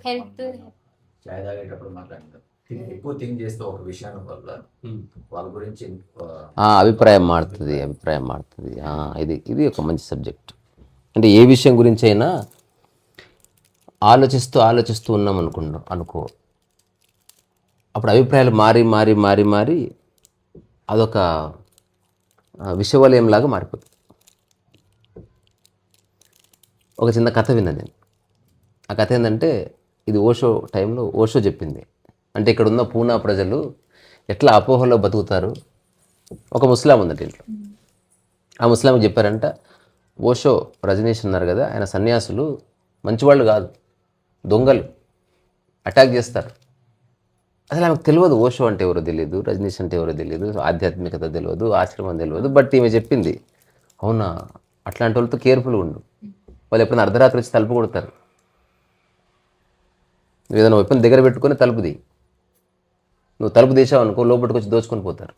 Health చాయ్ తాగేటప్పుడు మాట్లాడతారు. ఎక్కువ థింక్ చేస్తే ఒక విషయాన్ని వల్ల వాళ్ళ గురించి అభిప్రాయం మారుతుంది. ఇది ఇది ఒక మంచి సబ్జెక్ట్. అంటే ఏ విషయం గురించి అయినా ఆలోచిస్తూ ఉన్నాం అనుకో, అప్పుడు అభిప్రాయాలు మారి అదొక విషవలయంలాగా మారిపోతుంది. ఒక చిన్న కథ విన్నా నేను. ఆ కథ ఏంటంటే, ఇది ఓషో టైంలో ఓషో చెప్పింది. అంటే ఇక్కడ ఉన్న పూనా ప్రజలు ఎట్లా అపోహలో బతుకుతారు. ఒక ముస్లాం ఉందట ఇంట్లో. ఆ ముస్లాంకి చెప్పారంట, ఓషో రజనీష్ ఉన్నారు కదా, ఆయన సన్యాసులు మంచివాళ్ళు కాదు, దొంగలు, అటాక్ చేస్తారు. అసలు ఆమెకు తెలియదు ఓషో అంటే ఎవరో తెలియదు, రజనీష్ అంటే ఎవరో తెలియదు, ఆధ్యాత్మికత తెలియదు, ఆశ్రమం తెలియదు. బట్ ఈమె చెప్పింది, అవునా, అట్లాంటి వాళ్ళతో కేర్ఫుల్గా ఉండు, వాళ్ళు ఎప్పుడైనా అర్ధరాత్రి వచ్చి తలుపు కొడతారు, నువ్వు ఏదైనా వెపన్ దగ్గర పెట్టుకొని తలుపుది, నువ్వు తలుపు తీసావు అనుకో లోపలికి వచ్చి దోచుకొని పోతారు.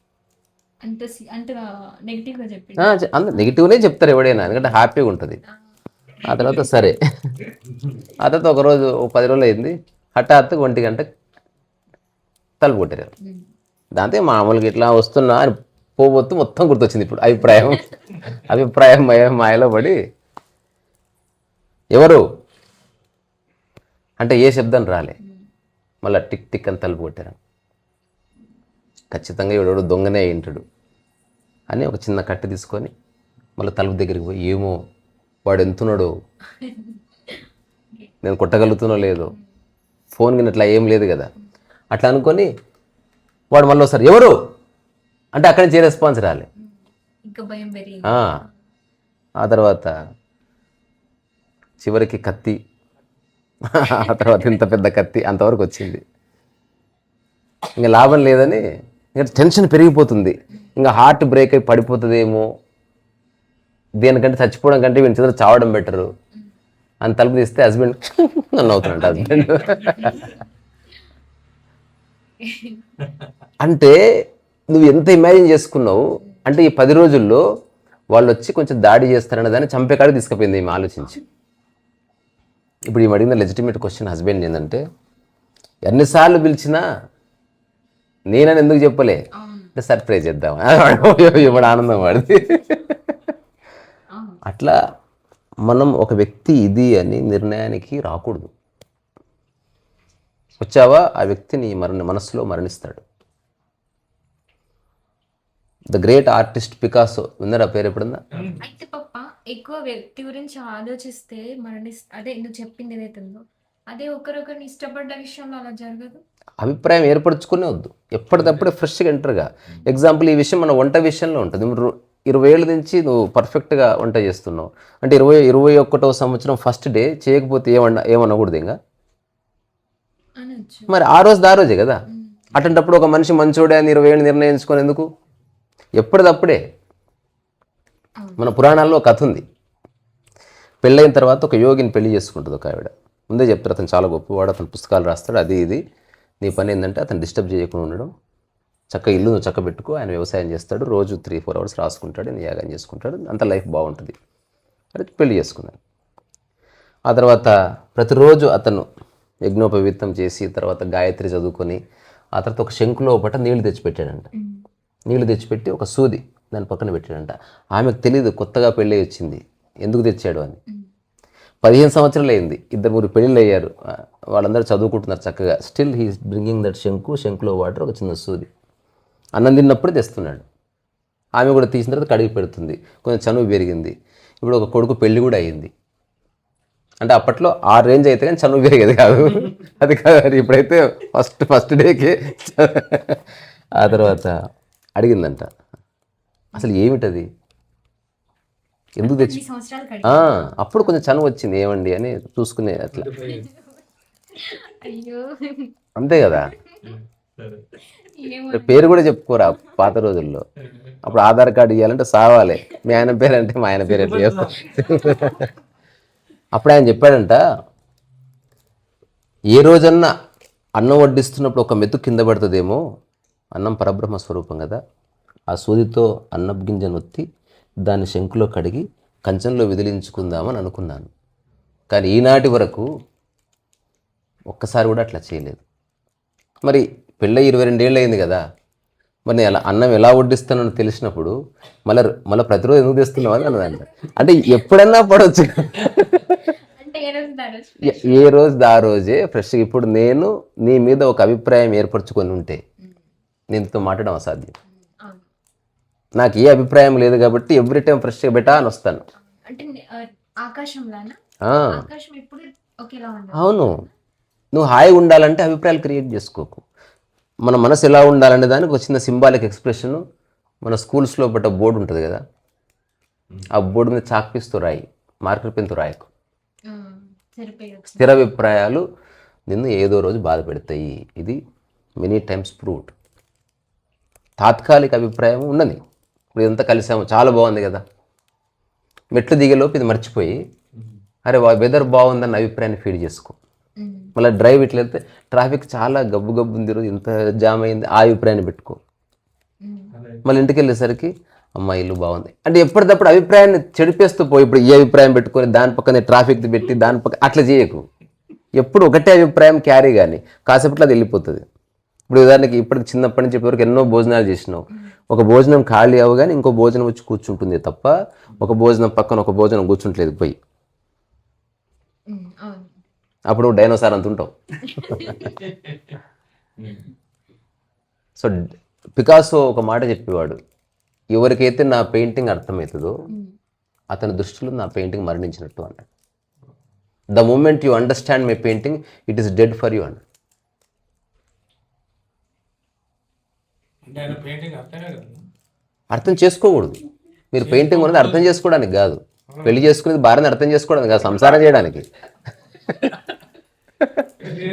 నెగిటివ్నే చెప్తారు ఎవడైనా, ఎందుకంటే హ్యాపీగా ఉంటుంది. ఆ తర్వాత సరే, ఆ తర్వాత ఒకరోజు 10 రోజులు అయింది, హఠాత్తుగా 1 గంట తలుపు కొట్టారు. దాంతో మామూలుగా ఇట్లా వస్తున్నా అని పోబోతూ మొత్తం గుర్తొచ్చింది. ఇప్పుడు అభిప్రాయం మాయలో పడి, ఎవరు అంటే ఏ శబ్దం రాలే, మళ్ళీ టిక్ టిక్ అని తలుపు కొట్టారు. ఖచ్చితంగా ఎవడెవడు దొంగనే అయింటాడు అని ఒక చిన్న కట్టె తీసుకొని మళ్ళీ తలుపు దగ్గరికి పోయి, ఏమో వాడు ఎంతున్నాడో, నేను కొట్టగలుగుతున్నో లేదో, ఫోన్ కింద అట్లా ఏం లేదు కదా, అట్లా అనుకొని వాడు మళ్ళీ వస్తారు, ఎవరు అంటే అక్కడి నుంచి ఏ రెస్పాన్స్ రాలే. ఆ తర్వాత చివరికి కత్తి, ఆ తర్వాత ఇంత పెద్ద కత్తి అంతవరకు వచ్చింది. ఇంకా లాభం లేదని ఇంకా టెన్షన్ పెరిగిపోతుంది, ఇంకా హార్ట్ బ్రేక్ అయి పడిపోతుందేమో, దేనికంటే చచ్చిపోవడం కంటే వీని చిత్రం చావడం బెటరు అని తలుపు తీస్తే హస్బెండ్ నన్ను అవుతున్నాడు. హస్బెండ్ అంటే నువ్వు ఎంత ఇమాజిన్ చేసుకున్నావు అంటే, ఈ 10 రోజుల్లో వాళ్ళు వచ్చి కొంచెం దాడి చేస్తారనే దాన్ని చంపేకాడికి తీసుకుపోయింది ఈమె ఆలోచించి. ఇప్పుడు ఈమె అడిగిన లెజిటిమేట్ క్వశ్చన్ హస్బెండ్ ఏంటంటే, ఎన్నిసార్లు పిలిచినా నేనని ఎందుకు చెప్పలే అంటే సర్ప్రైజ్ చేద్దాం, ఇప్పుడు ఆనందం వాడిది. అట్లా మనం ఒక వ్యక్తి ఇది అని నిర్ణయానికి రాకూడదు. వచ్చావా, ఆ వ్యక్తిని మనసులో మరణిస్తాడు. ద గ్రేట్ ఆర్టిస్ట్ పికాసో, విన్నారా పేరు ఎప్పుడన్నా? అయితే పప్ప ఎక్కువ వ్యక్తి గురించి ఆలోచిస్తే అదే నువ్వు చెప్పింది ఏదైతుందో అదే ఒకరొకరిని ఇష్టపడ్డ విషయంలో అలా జరగదు. అభిప్రాయం ఏర్పరచుకునే వద్దు, ఎప్పటికప్పుడే ఫ్రెష్గా ఎంటర్గా. ఎగ్జాంపుల్ ఈ విషయం మన వంట విషయంలో ఉంటుంది. 20 ఏళ్ళ నుంచి నువ్వు పర్ఫెక్ట్గా వంట చేస్తున్నావు అంటే 21వ సంవత్సరం ఫస్ట్ డే చేయకపోతే ఏమనకూడదు ఇంకా. మరి ఆ రోజే కదా. అటువంటిప్పుడు ఒక మనిషి మంచోడే అని 20 ఏళ్ళు నిర్ణయించుకొని ఎందుకు? ఎప్పటిదప్పుడే. మన పురాణాల్లో కథ ఉంది, పెళ్ళైన తర్వాత ఒక యోగిని పెళ్లి చేసుకుంటుంది ఒక ఆవిడ. ముందే చెప్తారు, అతను చాలా గొప్పవాడు, అతను పుస్తకాలు రాస్తాడు, అది ఇది. నీ పని ఏంటంటే అతను డిస్టర్బ్ చేయకుండా ఉండడం, ఇల్లు నువ్వు చక్క పెట్టుకో, ఆయన వ్యవసాయం చేస్తాడు, రోజు 3-4 అవర్స్ రాసుకుంటాడు, నేను యాగం చేసుకుంటాడు, అంత లైఫ్ బాగుంటుంది అని పెళ్లి చేసుకున్నాను. ఆ తర్వాత ప్రతిరోజు అతను యజ్ఞోపవీతం చేసి తర్వాత గాయత్రి చదువుకొని ఆ తర్వాత ఒక శంకులో ఒకట నీళ్లు తెచ్చిపెట్టాడంట. నీళ్లు తెచ్చిపెట్టి ఒక సూది దాని పక్కన పెట్టాడంట. ఆమెకు తెలియదు, కొత్తగా పెళ్ళి వచ్చింది, ఎందుకు తెచ్చాడు అని. 15 సంవత్సరాలు అయింది, 2-3 పెళ్ళిళ్ళు అయ్యారు, వాళ్ళందరూ చదువుకుంటున్నారు చక్కగా. స్టిల్ హీస్ బ్రింగింగ్ దట్ శంకులో వాటర్, ఒక చిన్న సూది. అన్నం తిన్నప్పుడు తెస్తున్నాడు. ఆమె కూడా తీసిన తర్వాత కడిగి పెడుతుంది, కొంచెం చనువు పెరిగింది. ఇప్పుడు ఒక కొడుకు పెళ్ళి కూడా అయ్యింది. అంటే అప్పట్లో ఆ రేంజ్ అయితే కానీ చనువు పెరిగేది కాదు, అది కాదు. ఇప్పుడైతే ఫస్ట్ డేకి. ఆ తర్వాత అడిగిందంట, అసలు ఏమిటది, ఎందుకు తెచ్చి. అప్పుడు కొంచెం చనువు వచ్చింది, ఏమండి అని చూసుకునే అట్లా. అంతే కదా. పేరు కూడా చెప్పుకోరా పాత రోజుల్లో. అప్పుడు ఆధార్ కార్డు ఇవ్వాలంటే సావాలి, మీ ఆయన పేరు అంటే మా ఆయన పేరు ఎట్లా చేస్తాం. అప్పుడు ఆయన చెప్పాడంట, ఏ రోజన్నా అన్నం వడ్డిస్తున్నప్పుడు ఒక మెతుకు కింద పడుతుందేమో, అన్నం పరబ్రహ్మ స్వరూపం కదా, ఆ సూదితో అన్నపు గింజను ఒత్తి దాన్ని శంకులో కడిగి కంచంలో విదిలించుకుందామని అనుకున్నాను. కానీ ఈనాటి వరకు ఒక్కసారి కూడా అట్లా చేయలేదు. మరి పెళ్ళై 22 ఏళ్ళు అయింది కదా, మరి నేను అన్నం ఎలా వడ్డిస్తానో తెలిసినప్పుడు మళ్ళీ ప్రతిరోజు ఎందుకు తెస్తున్నావు అని అన్నదంట. అంటే ఎప్పుడన్నా పడవచ్చు, అంటే ఏ రోజు దాని రోజు ఏ రోజు ఆ రోజే ఫ్రెష్గా. ఇప్పుడు నేను నీ మీద ఒక అభిప్రాయం ఏర్పరచుకొని ఉంటే నేనుతో మాట్లాడడం అసాధ్యం. అవును. నాకు ఏ అభిప్రాయం లేదు కాబట్టి ఎవ్రీ టైం ఫ్రెష్గా బెటా అని వస్తాను. అంటే ఆకాశంలానా? ఆ, ఆకాశం ఎప్పుడు ఒకేలా ఉండదు. అవును. నువ్వు హాయిగా ఉండాలంటే అభిప్రాయాలు క్రియేట్ చేసుకోకు. మన మనసు ఎలా ఉండాలనే దానికి ఒక చిన్న సింబాలిక్ ఎక్స్ప్రెషన్ మన స్కూల్స్లో బట్ట బోర్డు ఉంటుంది కదా, ఆ బోర్డు మీద చాక్ పీస్తో రాయి, మార్కర్ పెన్తో రాయకు. సరిపోయచ్చు. స్థిర అభిప్రాయాలు నిన్ను ఏదో రోజు బాధ పెడతాయి. ఇది మెనీ టైమ్స్ ప్రూవ్డ్. తాత్కాలిక అభిప్రాయం ఉన్నది. ఇప్పుడు ఇదంతా కలిసాము, చాలా బాగుంది కదా, మెట్లు దిగేలోపు ఇది మర్చిపోయి అరే వెదర్ బాగుందన్న అభిప్రాయాన్ని ఫీడ్ చేసుకో. మళ్ళీ డ్రైవ్ ఇట్లా వెళ్తే ట్రాఫిక్ చాలా గబ్బు గబ్బు ఉంది ఈరోజు, ఇంత జామ్ అయింది, ఆ అభిప్రాయాన్ని పెట్టుకో. మళ్ళీ ఇంటికి వెళ్ళేసరికి అమ్మ ఇల్లు బాగుంది అంటే ఎప్పటికప్పుడు అభిప్రాయాన్ని చెడిపేస్తూ పోయి ఇప్పుడు ఈ అభిప్రాయం పెట్టుకొని దాని పక్కనే ట్రాఫిక్ది పెట్టి దాని పక్క అట్లా చేయకు. ఎప్పుడు ఒకటే అభిప్రాయం క్యారీ కానీ కాసేపట్లో అది వెళ్ళిపోతుంది. ఇప్పుడు ఉదాహరణకి ఇప్పటికి చిన్నప్పటి నుంచి ఇప్పటివరకు ఎన్నో భోజనాలు చేసినావు, ఒక భోజనం ఖాళీ అవ్వగానే ఇంకో భోజనం వచ్చి కూర్చుంటుంది తప్ప ఒక భోజనం పక్కన ఒక భోజనం కూర్చుంటలేదు పోయి. అప్పుడు డైనోసార్ అంత ఉంటావు. సో పికాసో ఒక మాట చెప్పేవాడు, ఎవరికైతే నా పెయింటింగ్ అర్థమవుతుందో అతని దృష్టిలో నా పెయింటింగ్ మరణించినట్టు అన్నాడు. The moment you understand my painting it is dead for you అన్నాడు. అర్థం చేసుకోకూడదు. మీరు పెయింటింగ్ ఉన్నది అర్థం చేసుకోవడానికి కాదు, పెళ్లి చేసుకునేది భార్యని అర్థం చేసుకోవడానికి కాదు, సంసారం చేయడానికి.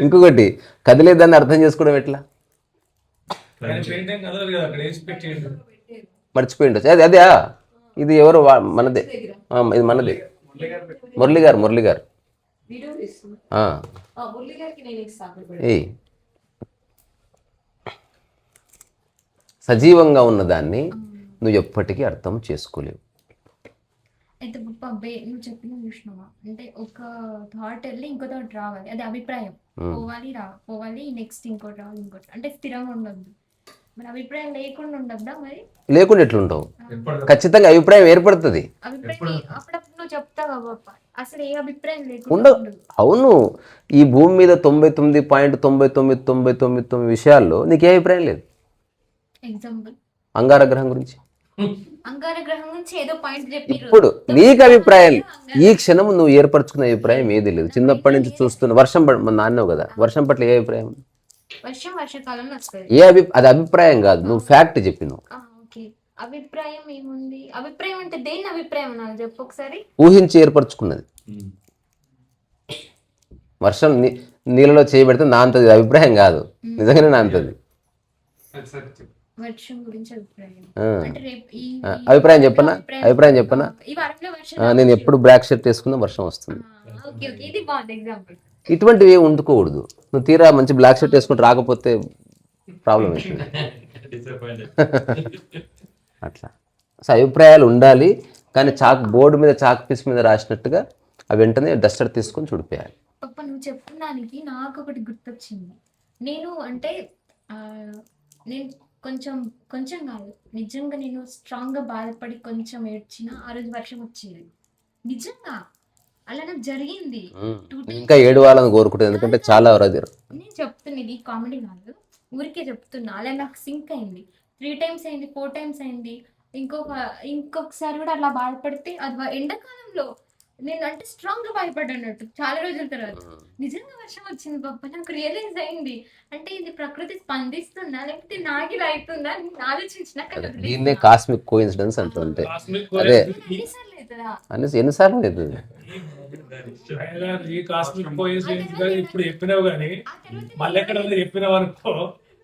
ఇంకొకటి కదిలేదాన్ని అర్థం చేసుకోవడం ఎట్లా? మర్చిపోయిండొచ్చు. అదే ఇది ఎవరు మనదే, ఇది మనదే. మురళి గారు ఏ సజీవంగా ఉన్నదాన్ని నువ్వు ఎప్పటికీ అర్థం చేసుకోలేవు. అయితే నువ్వు చెప్పిన చూసినావా, అంటే ఒక థాట్ వెళ్ళి ఇంకో థాట్ రావాలి, అది అభిప్రాయం. పోవాలి నెక్స్ట్ ఇంకోటి రావాలి, ఇంకోటి, అంటే స్థిరంగా ఉండద్దు. మరి అభిప్రాయం లేకుండా ఉండద్దా? మరి లేకుండా ఎట్లుంటావు? ఖచ్చితంగా అభిప్రాయం ఏర్పడుతుంది. అభిప్రాయం అప్పుడప్పుడు నువ్వు చెప్తావా బాబా, అసలు ఏ అభిప్రాయం లేకుండా ఉండదు. అవును, ఈ భూమి మీద 99.9999 విషయాల్లో నీకు ఏ అభిప్రాయం లేదు. ఎగ్జాంపుల్ అంగార గ్రహం గురించి అంగారగ్రహం గురించి ఏదో పాయింట్ చెప్పి, ఇప్పుడు నీకు అభిప్రాయం, ఈ క్షణం నువ్వు ఏర్పరచుకున్న అభిప్రాయం ఏది లేదు. చిన్నప్పటి నుంచి చూస్తున్న వర్షం నాన్నవు కదా, వర్షం పట్ల ఏ అభిప్రాయం? వర్షాకాలంలో వస్తుంది. అది అభిప్రాయం కాదు, నువ్వు ఫ్యాక్ట్ చెప్పినావు. ఓకే, అభిప్రాయం ఏముంది? అభిప్రాయం అంటే దేని అభిప్రాయం అన్నారు చెప్పు ఒకసారి. ఊహించి ఏర్పరచుకున్నది. వర్షం నీళ్ళలో చేయబెడితే నా అంతది అభిప్రాయం కాదు, నిజంగానే నా అంతది. వర్షం గురించి అభిప్రాయం చెప్పనా? నేను ఎప్పుడు బ్లాక్ షర్ట్ వేసుకున్నా వర్షం వస్తుంది. ఇటువంటివి ఏమి వండుకోకూడదు. నువ్వు తీరా మంచి బ్లాక్ షర్ట్ వేసుకుంటూ రాకపోతే ప్రాబ్లం అవుతుంది. అట్లా సో అభిప్రాయాలు ఉండాలి, కానీ బోర్డు మీద చాక్ పీస్ మీద రాసినట్టుగా అవి వెంటనే డస్టర్ తీసుకొని చుడిపోయాలి. పప్ప నువ్వు చెప్పడానికి నాకు ఒకటి గుర్తొచ్చింది. నేను కొంచెం కాదు, నిజంగా నేను స్ట్రాంగ్గా బాధపడి కొంచెం ఏడ్చిన ఆ రోజు వర్షం వచ్చేది. నిజంగా అలా నాకు జరిగింది. ఇంకా ఏడవాలని కోరుకుంటుంది, ఎందుకంటే చాలా నేను చెప్తున్నా, ఇది కామెడీ కాదు, ఊరికే చెప్తున్నా. అలా నాకు సింక్ అయింది. 3 times అయింది, 4 times అయింది. ఇంకొకసారి కూడా అలా బాధపడితే అది ఎండాకాలంలో నేను అంటే స్ట్రాంగ్ గా భయపడ్డట్టు చాలా రోజుల తర్వాత నిజంగా వర్షం వచ్చింది పాప. నాకు రియలైజ్ అయింది, అంటే ఇది ప్రకృతి స్పందిస్తుందా లేకపోతే నాకు ఇలా అవుతుందా అని ఆలోచించిన. దీన్నే కాస్మిక్ కోఇన్సిడెన్స్ అంటుంటే అదే ఎన్నిసార్లు అవుతుంది. ఇప్పుడు చెప్పినావు కానీ మళ్ళీ ఎక్కడ చెప్పినావు అనుకో,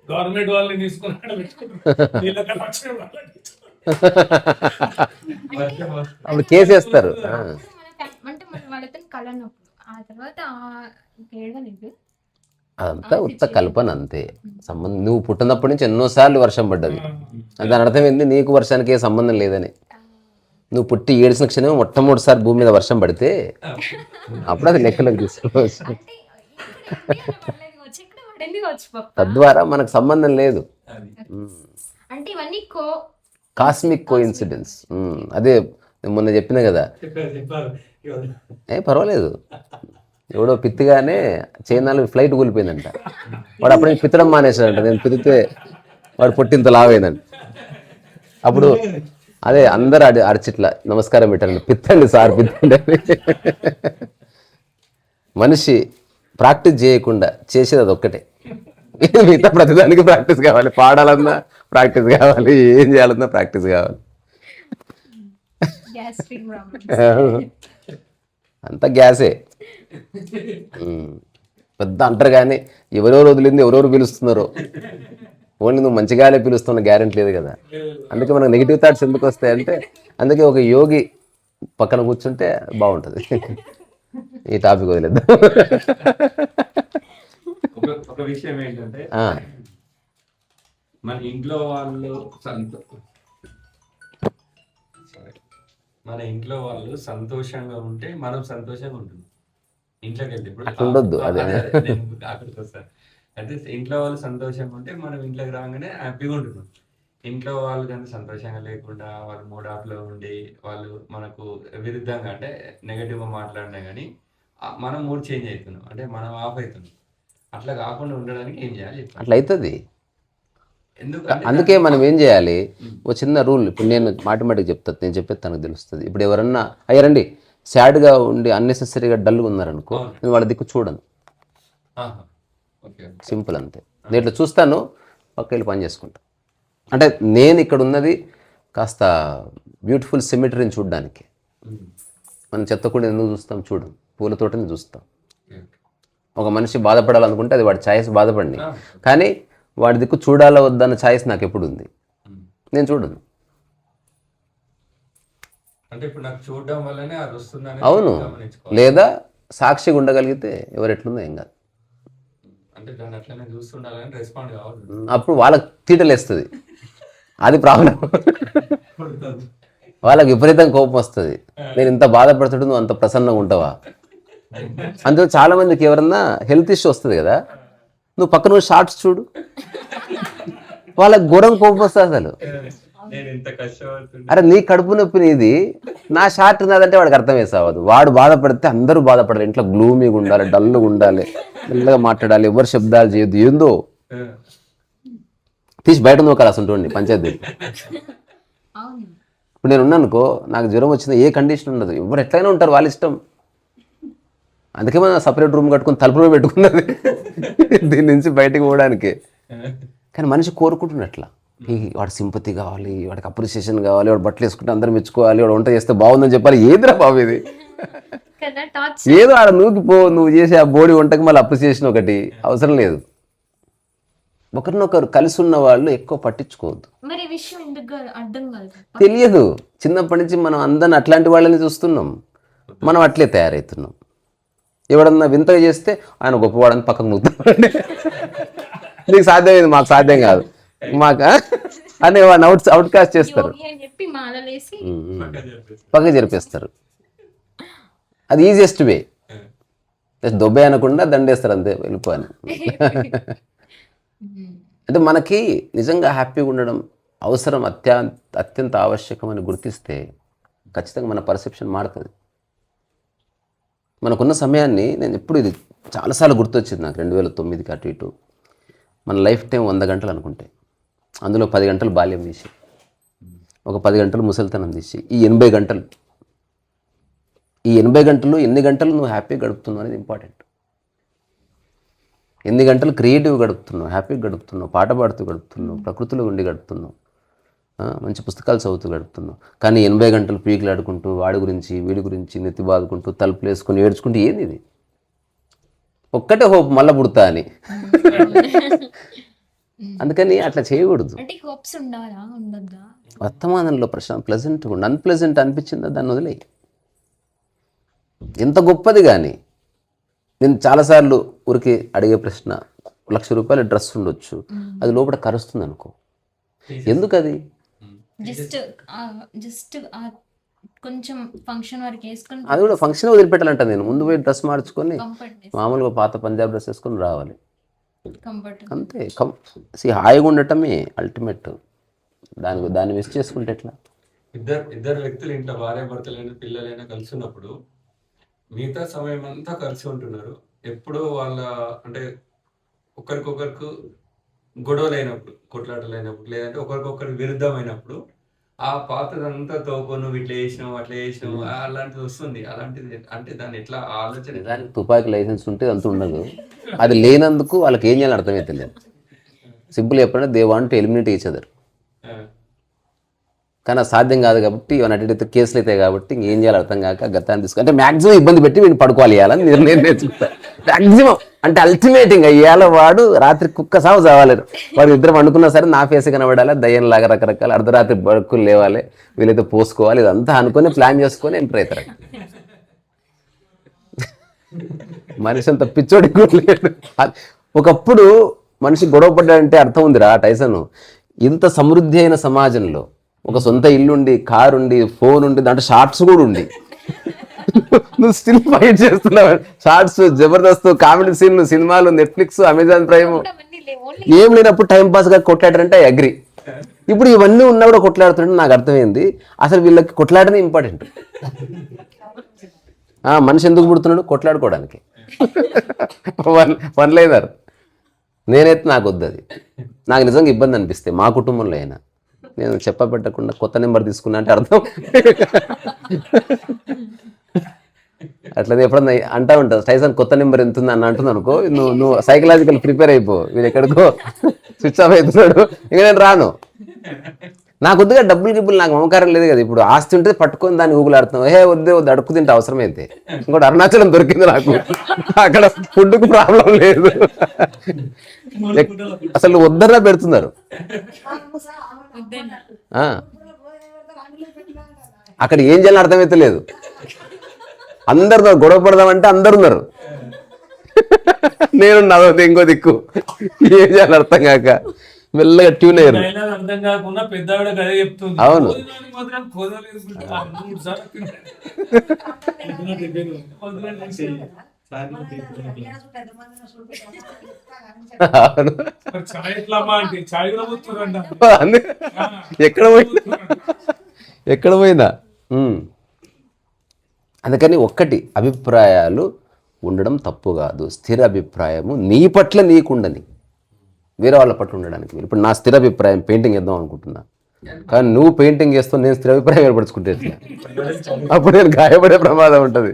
గవర్నమెంట్ వాళ్ళని తీసుకున్నాడు అప్పుడు కేసేస్తారు. అంటే మన వాళ్ళతో కలనప్పుడు ఆ తర్వాత ఏడవలేదు. అదంతా ఉత్త కల్పన అంతే. సంబంధం నువ్వు పుట్టినప్పటి నుంచి ఎన్నోసార్లు వర్షం పడ్డది. దాని అర్థం ఏంటి? నీకు వర్షానికి ఏ సంబంధం లేదని. నువ్వు పుట్టి ఏడ్చిన క్షణమే మొట్టమొదటిసారి భూమి మీద వర్షం పడితే అప్పుడు అది లెక్కలోకి తీసుకోవచ్చు. ఎక్కడ పడింది కావచ్చు పప్ప. తద్వారా మనకు సంబంధం లేదు. అది అంటే ఇవన్నీ కాస్మిక్ కోఇన్సిడెన్స్. అదే నేను మొన్న చెప్పిన కదా, చెప్పారు పర్వాలేదు. ఎవడో పిత్తిగానే చైనాలో ఫ్లైట్ కూలిపోయిందంట. వాడు అప్పుడే పిత్తడం మానేసాడంట. నేను పితితే వాడు పొట్టింత లావైందంట. అప్పుడు అదే అందరు అరిచిట్లా నమస్కారం పెట్టారండి, పిత్తండి సార్ పిత్తండి అని. మనిషి ప్రాక్టీస్ చేయకుండా చేసేది అది ఒక్కటే. మిగతా ప్రతిదానికి ప్రాక్టీస్ కావాలి. పాడాలన్నా ప్రాక్టీస్ కావాలి, ఏం చేయాలన్నా ప్రాక్టీస్ కావాలి. Gastric problem. అంతా గ్యాసే. పెద్ద అంటారు కానీ ఎవరెవరు వదిలింది ఎవరెవరు పిలుస్తున్నారో. ఓన్లీ నువ్వు మంచిగానే పిలుస్తున్న గ్యారెంటీ లేదు కదా. అందుకే మనకు నెగిటివ్ థాట్స్ ఎందుకు వస్తాయంటే, అందుకే ఒక యోగి పక్కన కూర్చుంటే బాగుంటుంది. ఈ టాపిక్ వదిలేద్దాం. ఒక విషయం ఏంటంటే, మన ఇంట్లో వాళ్ళు సంతోషంగా ఉంటే మనం సంతోషంగా ఉంటుంది. ఇంట్లోకి వెళ్తే ఇప్పుడు ఉండొద్దు. అదే అక్కడికి వస్తారు. అయితే ఇంట్లో వాళ్ళు సంతోషంగా ఉంటే మనం ఇంట్లోకి రాగానే హ్యాపీగా ఉంటున్నాం. ఇంట్లో వాళ్ళు కానీ సంతోషంగా లేకుండా వాళ్ళు మూడ్ ఆఫ్ లో ఉండి వాళ్ళు మనకు విరుద్ధంగా అంటే నెగటివ్ గా మాట్లాడినా కానీ మనం మూడ్ చేంజ్ అవుతున్నాం, అంటే మనం ఆఫ్ అవుతున్నాం. అట్లా కాకుండా ఉండడానికి ఏం చేయాలి? అట్లా అవుతుంది. అందుకే మనం ఏం చేయాలి, ఓ చిన్న రూల్. ఇప్పుడు నేను మాటిమాటికి చెప్తాను, నేను చెప్పేది తనకు తెలుస్తుంది. ఇప్పుడు ఎవరన్నా అయ్యారండి సాడ్గా ఉండి అన్నెసెసరీగా డల్గా ఉన్నారనుకో, నేను వాళ్ళ దిక్కు చూడను. సింపుల్ అంతే. నేను ఇట్లా చూస్తాను, పక్క వెళ్ళి పని చేసుకుంటా. అంటే నేను ఇక్కడ ఉన్నది కాస్త బ్యూటిఫుల్ సిమెట్రీని చూడడానికి. మనం చెత్తకుండా ఎందుకు చూస్తాం? చూడం. పూల తోటని చూస్తాం. ఒక మనిషి బాధపడాలనుకుంటే అది వాడి ఛాయిస్, బాధపడి. కానీ వాడి దిక్కు చూడాలా వద్దన్న ఛాయిస్ నాకు ఎప్పుడు ఉంది. నేను చూడను. అంటే ఇప్పుడు నాకు చూడడం వల్లనే అది వస్తుందని. అవును. లేదా సాక్షిగా ఉండగలిగితే ఎవరు ఎట్లుందో ఏం కాదు. అంటే దాన్ని అట్లనే చూస్తుండాలని రెస్పాండ్ కావాలి. అప్పుడు వాళ్ళకి తీటలేస్తుంది. అది ప్రాబ్లం. వాళ్ళకి విపరీతం కోపం వస్తుంది. నేను ఇంత బాధపడుతుంటే నువ్వు అంత ప్రసన్నంగా ఉంటావా? అందులో చాలా మందికి ఎవరన్నా హెల్త్ ఇష్యూ వస్తుంది కదా, నువ్వు పక్కన షార్ట్స్ చూడు, వాళ్ళకి ఘోరం కోపం వస్తుంది అసలు. అరే నీ కడుపు నొప్పి నీది, నా షార్ట్ నాదంటే వాడికి అర్థం వేసావదు. వాడు బాధపడితే అందరూ బాధపడాలి. ఇంట్లో గ్లూమీగా ఉండాలి, డల్గా ఉండాలి, మెల్లగా మాట్లాడాలి, ఎవరు శబ్దాలు చేయొద్దు. ఏందో తీసి బయట నూకాలి అసలు చూడండి పంచాయతీ. ఇప్పుడు నేను ఉన్నానుకో, నాకు జ్వరం వచ్చింది, ఏ కండిషన్ ఉండదు, ఎవరు ఎట్లయినా ఉంటారు, వాళ్ళ ఇష్టం. అందుకే మనం సపరేట్ రూమ్ కట్టుకుని తలుపులో పెట్టుకున్నది దీని నుంచి బయటకు పోవడానికి. కానీ మనిషి కోరుకుంటున్నట్లా, వాడు సింపతి కావాలి, వాడికి అప్రిసియేషన్ కావాలి, వాడు బట్టలు వేసుకుంటే అందరూ మెచ్చుకోవాలి, వాడు వంట చేస్తే బాగుందని చెప్పాలి. ఏదిరా బాబు ఇది? ఏదో ఆడ నూకిపో, నువ్వు చేసే ఆ బోడి వంటకి మళ్ళీ అప్రిసియేషన్ ఒకటి అవసరం లేదు. ఒకరినొకరు కలిసి ఉన్న వాళ్ళు ఎక్కువ పట్టించుకోవద్దు. తెలియదు. చిన్నప్పటి నుంచి మనం అందరిని అట్లాంటి వాళ్ళని చూస్తున్నాం, మనం అట్లే తయారవుతున్నాం. ఎవడన్నా వింతగా చేస్తే ఆయన గొప్పవాడని పక్కకు నూగుతామండి. నీకు సాధ్యమైంది, మాకు సాధ్యం కాదు, మాకు అని వాడిని అవుట్ కాస్ట్ చేస్తారు, పక్కకు జరిపేస్తారు. అది ఈజియెస్ట్ వే. దొబ్బే అనకుండా దండేస్తారు అంతే, వెళ్ళిపోని. అంటే మనకి నిజంగా హ్యాపీగా ఉండడం అవసరం, అత్యంత ఆవశ్యకం అని గుర్తిస్తే ఖచ్చితంగా మన పర్సెప్షన్ మారుతుంది. మనకున్న సమయాన్ని, నేను ఎప్పుడు ఇది చాలాసార్లు గుర్తొచ్చింది నాకు, 2009కి అటు ఇటు, మన లైఫ్ టైం 100 గంటలు అనుకుంటే అందులో 10 గంటలు బాల్యం తీసి, ఒక 10 గంటలు ముసలితనం తీసి, ఈ 80 గంటలు, ఈ 80 గంటలు ఎన్ని గంటలు నువ్వు హ్యాపీగా గడుపుతున్నావు అనేది ఇంపార్టెంట్. ఎన్ని గంటలు క్రియేటివ్ గడుపుతున్నావు, హ్యాపీగా గడుపుతున్నావు, పాట పాడుతూ గడుపుతున్నావు, ప్రకృతిలో ఉండి గడుపుతున్నావు, మంచి పుస్తకాలు చదువుతూ గడుపుతున్నావు. కానీ 80 గంటలు పీకులాడుకుంటూ వాడి గురించి వీడి గురించి నెత్తి బాదుకుంటూ తలుపులు వేసుకుని ఏడ్చుకుంటూ ఏంది ఇది? ఒక్కటే హోప్ మళ్ళీ పుడతా అని. అందుకని అట్లా చేయకూడదు. వర్తమానంలో ప్లెజెంట్గా ఉండి, అన్ప్లెజెంట్ అనిపించిందా దాన్ని వదిలేయి. ఎంత గొప్పది కానీ, నేను చాలాసార్లు ఊరికి అడిగే ప్రశ్న, ₹1,00,000 డ్రెస్ ఉండొచ్చు, అది లోపల కరుస్తుంది అనుకో, ఎందుకు అది? జస్ట్ కొంచెం ఫంక్షన్ వరకు వేసుకొని అది కూడా ఫంక్షన్ వదిలిపెట్టాలంట. నేను ముందు పోయి డ్రెస్ మార్చుకొని కంఫర్ట్ మామూలుగా పాత పంజాబ్ డ్రెస్ వేసుకొని రావాలి కంఫర్ట్. అంతే. హాయిగా ఉండటమే అల్టిమేట్. దాన్ని మిస్ చేసుకుంటే ఎట్లా? ఇద్దరు వ్యక్తులు ఇంట్లో భార్య భర్తలైనా పిల్లలైనా కలిసి ఉన్నప్పుడు మిగతా సమయం అంతా కలిసి ఉంటున్నారు. ఎప్పుడో వాళ్ళ అంటే ఒకరికొకరికి గొడవలు అయినప్పుడు, కొట్లాటలు అయినప్పుడు, లేదంటే ఒకరికొకరికి విరుద్ధమైనప్పుడు ఆ పాతదంతా తోకో నువ్వు ఇట్లా చేసినావు అట్లా చేసినావు అలాంటిది వస్తుంది. అలాంటిది అంటే దాన్ని ఎట్లా ఆలోచన దానికి తుపాకీ లైసెన్స్ ఉంటే అంత ఉండదు. అది లేనందుకు వాళ్ళకి ఏం చేయాలని అర్థమైతే లేదు. సింపుల్ చెప్పండి, they want to eliminate each other. కానీ అది సాధ్యం కాదు కాబట్టి అటు కేసులు అవుతాయి కాబట్టి ఇంకేం చేయాలి అర్థం కాక గతాన్ని తీసుకు అంటే మ్యాక్సిమం ఇబ్బంది పెట్టి వీడిని పడుకోవాలి ఇవ్వాలని నిర్ణయం నేర్చుకుంటా. మ్యాక్సిమం అంటే అల్టిమేట్ ఇంకా ఇవాళ వాడు రాత్రి కుక్క సాగు చావాలి. వాడు ఇద్దరు వండుకున్నా సరే నా ఫేస్ కనబడాలి, దయ్యంలాగా రకరకాల అర్ధరాత్రి బడుకులు లేవాలి, వీళ్ళైతే పోసుకోవాలి, ఇదంతా అనుకుని ప్లాన్ చేసుకొని ఎంటర్ అవుతారు. మనిషి అంత పిచ్చోడి కూడా లేదు. ఒకప్పుడు మనిషి గొడవ పడ్డాడంటే అర్థం ఉందిరా టైసన్. ఇంత సమృద్ధి అయిన సమాజంలో ఒక సొంత ఇల్లుండి, కారు ఉండి, ఫోన్ ఉండి, దాంట్లో షార్ట్స్ కూడా ఉండి నువ్వు స్టిల్ ఫైట్ చేస్తున్నావు. షార్ట్స్, జబర్దస్త్, కామెడీ సీన్లు, సినిమాలు, నెట్ఫ్లిక్స్, అమెజాన్ ప్రైమ్ ఏం లేనప్పుడు టైం పాస్ గా కొట్లాడారంటే ఐ అగ్రి. ఇప్పుడు ఇవన్నీ ఉన్నా కూడా కొట్లాడుతుంటే నాకు అర్థమైంది అసలు వీళ్ళకి కొట్లాడనే ఇంపార్టెంట్. మనిషి ఎందుకు పుడుతున్నాడు? కొట్లాడుకోవడానికి. One liner. నేనైతే నాకు వద్దు అది. నాకు నిజంగా ఇబ్బంది అనిపిస్తే మా కుటుంబంలో అయినా నేను చెప్పబెట్టకుండా కొత్త నెంబర్ తీసుకున్నా అంటే అర్థం అట్లా ఎప్పుడన్నా అంటా ఉంటా టైసన్ కొత్త నెంబర్ ఎంత ఉంది అని అంటుంది అనుకో, నువ్వు సైకలాజికల్ ప్రిపేర్ అయిపో, వీడు ఎక్కడికో స్విచ్ ఆఫ్ అవుతున్నాడు, ఇంకా నేను రాను. నాకు వద్దుగా డబ్బులు గిబ్బులు నాకు మమకారం లేదు కదా. ఇప్పుడు ఆస్తి ఉంటే పట్టుకొని దాన్ని ఊగులాడుతున్నావు. వద్దే వద్దు అడుక్కు తింటే అవసరం అయితే. ఇంకోటి అరుణాచలం దొరికింది నాకు, అక్కడ ఫుడ్కు ప్రాబ్లం లేదు. అసలు వద్దరా పెడుతున్నారు. అక్కడ ఏం చేయాలని అర్థమైతే లేదు. అందరు గొడవ పడదామంటే అందరున్నారు, నేను నవ్వుతుంది ఇంకో దిక్కు. ఏం చేయాలని అర్థం కాక మెల్లగా ట్యూన్ అయ్యారు. అర్థం కాకుండా పెద్దవాడ కథ చెప్తుంది. అవును. ఎక్కడ పోయినా అందుకని ఒక్కటి, అభిప్రాయాలు ఉండడం తప్పు కాదు. స్థిర అభిప్రాయము నీ పట్ల నీకుండని, వేరే వాళ్ళ పట్ల ఉండడానికి. ఇప్పుడు నా స్థిర అభిప్రాయం పెయింటింగ్ వేద్దాం అనుకుంటున్నా, కానీ నువ్వు పెయింటింగ్ చేస్తూ నేను స్థిర అభిప్రాయం ఏర్పరచుకుంటే అప్పుడు నేను గాయపడే ప్రమాదం ఉంటుంది.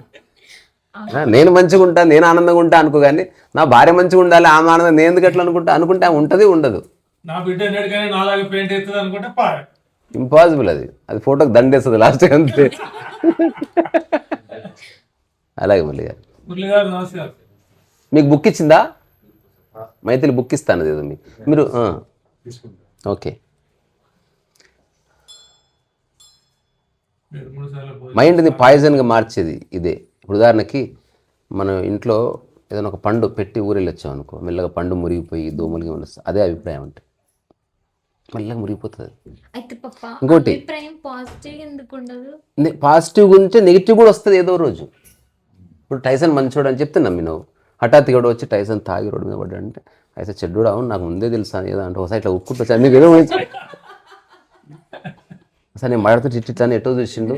నేను మంచిగా ఉంటా, నేను ఆనందంగా ఉంటా అనుకో, కానీ నా భార్య మంచిగా ఉండాలి, ఆమె ఆనందం నేను ఎందుకు ఎట్లా అనుకుంటే ఉంటుంది ఉండదు. ఇంపాసిబుల్. అది ఫోటోకి దండేస్తుంది లాస్ట్ అంతే. అలాగే మురళి గారు మీకు బుక్ ఇచ్చిందా? మైథిలి బుక్ ఇస్తాను ఏదో మీరు ఓకే. మైండ్ని పాయిజన్గా మార్చేది ఇదే. ఇప్పుడు ఉదాహరణకి మనం ఇంట్లో ఏదైనా ఒక పండు పెట్టి ఊరెళ్ళొచ్చాం అనుకో, మెల్లగా పండు మురిగిపోయి దోమలుగా వస్తుంది. అదే అభిప్రాయం అంటే మెల్లగా మురిగిపోతుంది. ఇంకోటి పాజిటివ్ గురించి నెగిటివ్ కూడా వస్తుంది ఏదో రోజు. ఇప్పుడు టైసన్ మంచోడు అని చెప్తే నమ్మినావు, హఠాత్తుగా వచ్చి టైసన్ తాగి రోడ్డు మీద పడ్డాడంటే అయితే చెడ్డు అవును నాకు ముందే తెలుసా ఏదో అంటే ఒకసారి ఇట్లా ఉక్కుంటా నీకు ఏదో అసలు నేను మాట్లాడుతూ చిట్టిట్లని ఎటో చూసిండు.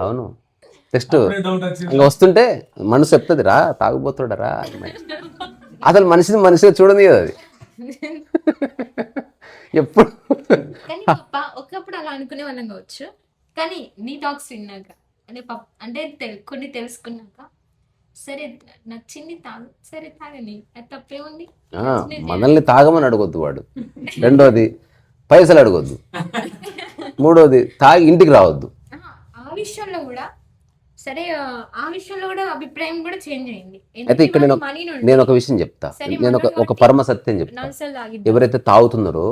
అవును. నెక్స్ట్ ఇంకా వస్తుంటే మనసు చెప్తుంది రా తాగుపోతాడా అసలు మనిషిగా చూడని కదా అది. ఎప్పుడు ఒకప్పుడు అలా అనుకునే వాళ్ళం కావచ్చు, కానీ నీ టాక్స్ విన్నాక అంటే కొన్ని తెలుసుకున్నాక సరే నచ్చింది తాగు, సరే తాగని, అది తప్పే ఉంది. మనల్ని తాగమని అడగొద్దు వాడు. రెండోది పైసలు అడగొద్దు. మూడోది తాగి ఇంటికి రావద్దు. ఆ విషయంలో కూడా సరే, ఆ విషయంలో కూడా అభిప్రాయం కూడా చేంజ్ అయింది. అయితే ఇక్కడ నేను ఒక విషయం చెప్తా, నేను ఒక పరమ సత్యం చెప్తా. ఎవరైతే తాగుతున్నారో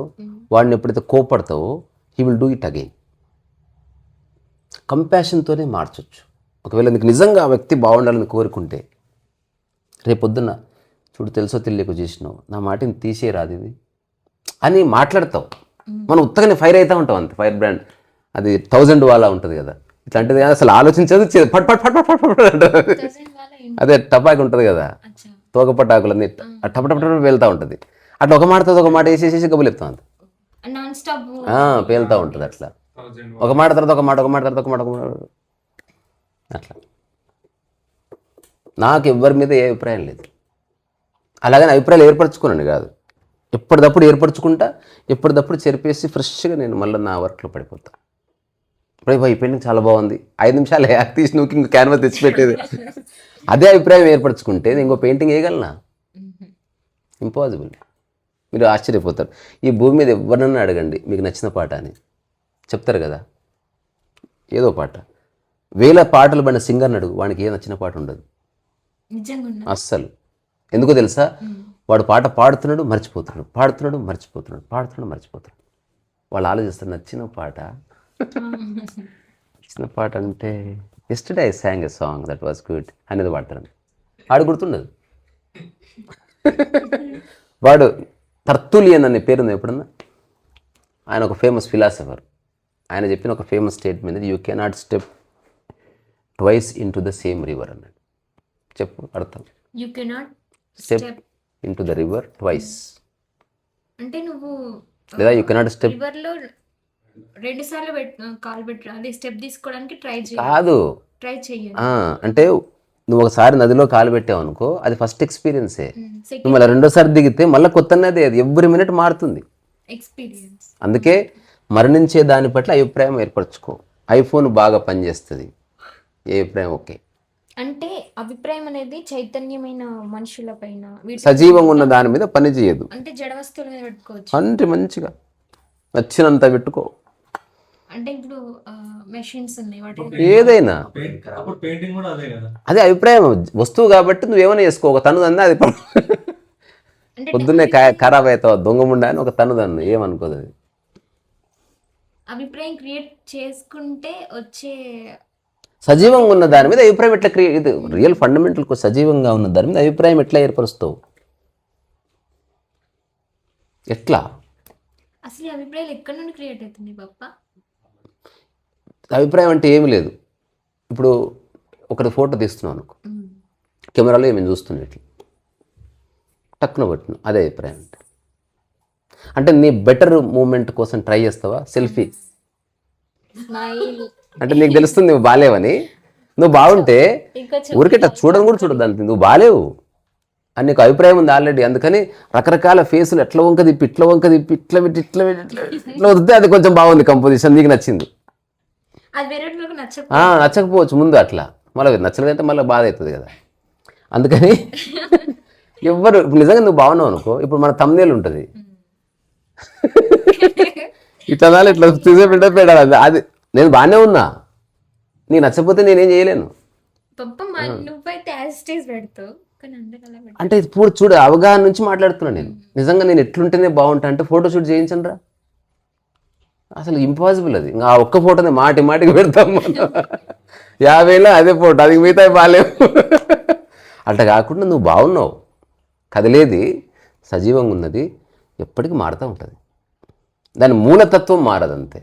వాడిని ఎప్పుడైతే కోపడతావో he will do it again. కంపాషన్తోనే మార్చొచ్చు. ఒకవేళ నీకు నిజంగా ఆ వ్యక్తి బాగుండాలని కోరుకుంటే రేపొద్దున చూడు తెలుసో తెలియక చేసినావు, నా మాటని తీసేయరాదు ఇది అని మాట్లాడతావు. మనం ఉత్తగానే ఫైర్ అవుతూ ఉంటాం అంతే. ఫైర్ బ్రాండ్ అది 1000 వాలా ఉంటుంది కదా, ఇట్లాంటిది అసలు ఆలోచించదు పట్ పట్ పట్ పట్ పట్ పట్ అంటది. అదే టపాకి ఉంటుంది కదా, తోక పటాకులన్నీ ఆ టపటపట వెళ్తూ ఉంటుంది. అట్లా ఒక మాటతో ఒక మాట వేసేసి గబ్బులు చెప్తా ఉంటుంది, నాన్ స్టాప్ పేలుతూ ఉంటుంది. అట్లా ఒక మాట తర్వాత ఒక మాట, ఒక మాట తర్వాత ఒక మాట, ఒక మాట అట్లా. నాకు ఎవ్వరి మీద ఏ అభిప్రాయం లేదు. అలాగని అభిప్రాయాలు ఏర్పరచుకున్నాను కాదు, ఎప్పటిదప్పుడు ఏర్పరచుకుంటా, ఎప్పటిదప్పుడు చెరిపేసి ఫ్రెష్గా నేను మళ్ళీ నా వర్క్లో పడిపోతాను. ఇప్పుడు ఈ పెయింటింగ్ చాలా బాగుంది, 5 నిమిషాలు తీసి నువ్వు ఇంకో క్యాన్వాస్ తెచ్చిపెట్టేది. అదే అభిప్రాయం ఏర్పరచుకుంటే నేను ఇంకో పెయింటింగ్ వేయగలనా? ఇంపాసిబుల్. మీరు ఆశ్చర్యపోతారు. ఈ భూమి మీద ఎవరినన్నా అడగండి మీకు నచ్చిన పాట అని చెప్తారు కదా, ఏదో పాట. 1000 పాటలు పడిన సింగర్ని అడుగు, వానికి ఏ నచ్చిన పాట ఉండదు అస్సలు. ఎందుకో తెలుసా? వాడు పాట పాడుతున్నాడు మర్చిపోతున్నాడు, పాడుతున్నాడు మర్చిపోతున్నాడు, పాడుతున్నాడు మర్చిపోతున్నాడు. వాళ్ళు ఆలోచిస్తారు నచ్చిన పాట. నచ్చిన పాట అంటే yesterday I song a song that was good అనేది పాడతాడు. ఆడు గుర్తుండదు. వాడు టర్తులియన్ అనే పేరుంది ఎప్పుడన్నా? ఆయన ఒక ఫేమస్ ఫిలాసఫర్. ఆయన చెప్పిన ఒక famous statement, you cannot step twice in to the same river అన్నాడు. చెప్పు అర్థం. You cannot step in to the river twice అంటే నువ్వు లేదా యూ కెనాట్ స్టెప్ రివర్ లో 2 సార్లు కాలు పెట్టాలి, స్టెప్ తీసుకోవడానికి ట్రై చేయాలి. అంటే నువ్వు ఒకసారి నదిలో కాలు పెట్టావు అనుకో, అది ఫస్ట్ ఎక్స్పీరియన్సే. నువ్వు మళ్ళీ రెండోసారి దిగితే మళ్ళీ కొత్త నది, అది ఎవ్రీ మినిట్ మారుతుంది. ఎక్స్పీరియన్స్. అందుకే మరణించే దాని పట్ల అభిప్రాయం ఏర్పరచుకో. ఐఫోన్ బాగా పనిచేస్తుంది, ఏ అభిప్రాయం ఓకే. అంటే అభిప్రాయం అనేది చైతన్యమైన మనుషుల పైన, సజీవంగా ఉన్న దాని మీద పని చేయదు. అంటే జడ వస్తువుల మీద పెట్టుకోవచ్చు. అంటే మంచిగా నచ్చినంత పెట్టుకో. అంటే ఇప్పుడు మెషిన్స్ ఉన్నాయి, వాటి ఏదైనా అప్పుడు పెయింటింగ్ కూడా అదే కదా, అదే అభిప్రాయం. వస్తువు కాబట్టి నువ్వేమైనా చేసుకో. ఒక తనుదన్నా అది అంటే పొద్దున్నే ఖరాబ్ అవుతావు దొంగముండా అని ఒక తనుదన్ను ఏమనుకోదు. అది అభిప్రాయం క్రియేట్ చేసుకుంటే వచ్చే సజీవంగా ఉన్న దాని మీద అభిప్రాయం ఎట్లా ఇది రియల్ ఫండమెంటల్. సజీవంగా ఉన్న దాని మీద అభిప్రాయం ఎట్లా ఏర్పరుస్తావు? ఎట్లా? అసలు ఈ అభిప్రాయాలు ఎక్కడి నుండి క్రియేట్ అవుతుంది పప్ప? అభిప్రాయం అంటే ఏమి లేదు. ఇప్పుడు ఒకటి ఫోటో తీస్తున్నావు అనుకో, కెమెరాలో ఏమైనా చూస్తున్నావు, ఇట్లా టక్కున పట్టిన అదే అభిప్రాయం. అంటే నీ బెటర్ మూమెంట్ కోసం ట్రై చేస్తావా? సెల్ఫీ అంటే నీకు తెలుస్తుంది నువ్వు బాలేవని. నువ్వు బాగుంటే ఊరికేట చూడని కూడా చూడదు, అంతే. నువ్వు బాలేవు అని నీకు అభిప్రాయం ఉంది ఆల్రెడీ. అందుకని రకరకాల ఫేసులు ఎట్లా వంక తిప్పి ఇట్లా వంక తిప్పి ఇట్లా పెట్టి ఇట్లా ఇట్లా వదిలితే అది కొంచెం బాగుంది కంపోజిషన్, నీకు నచ్చింది. నచ్చకపోవచ్చు ముందు అట్లా, మళ్ళీ నచ్చలేదంటే మళ్ళీ బాధ అవుతుంది కదా. అందుకని ఎవ్వరు ఇప్పుడు నిజంగా నువ్వు బాగున్నావు అనుకో, ఇప్పుడు మన తమ్నేలు ఉంటుంది ఇట్లా ఇట్లా చూసే పెట్టాలి. అది నేను బాగానే ఉన్నా, నీకు నచ్చకపోతే నేనేం చేయలేను. అంటే ఇప్పుడు చూడు, అవగాహన నుంచి మాట్లాడుతున్నా నేను. నిజంగా నేను ఎట్లుంటేనే బాగుంటా అంటే ఫోటో షూట్ చేయించండి రా, అసలు ఇంపాసిబుల్ అది. ఆ ఒక్క ఫోటోనే మాటికి పెడతాం మనం, 50లో అదే ఫోటో, అది మిగతా బాగాలేవు. అట్లా కాకుండా నువ్వు బాగున్నావు, కదిలేది సజీవంగా ఉన్నది ఎప్పటికీ మారుతూ ఉంటుంది. దాని మూలతత్వం మారదంతే.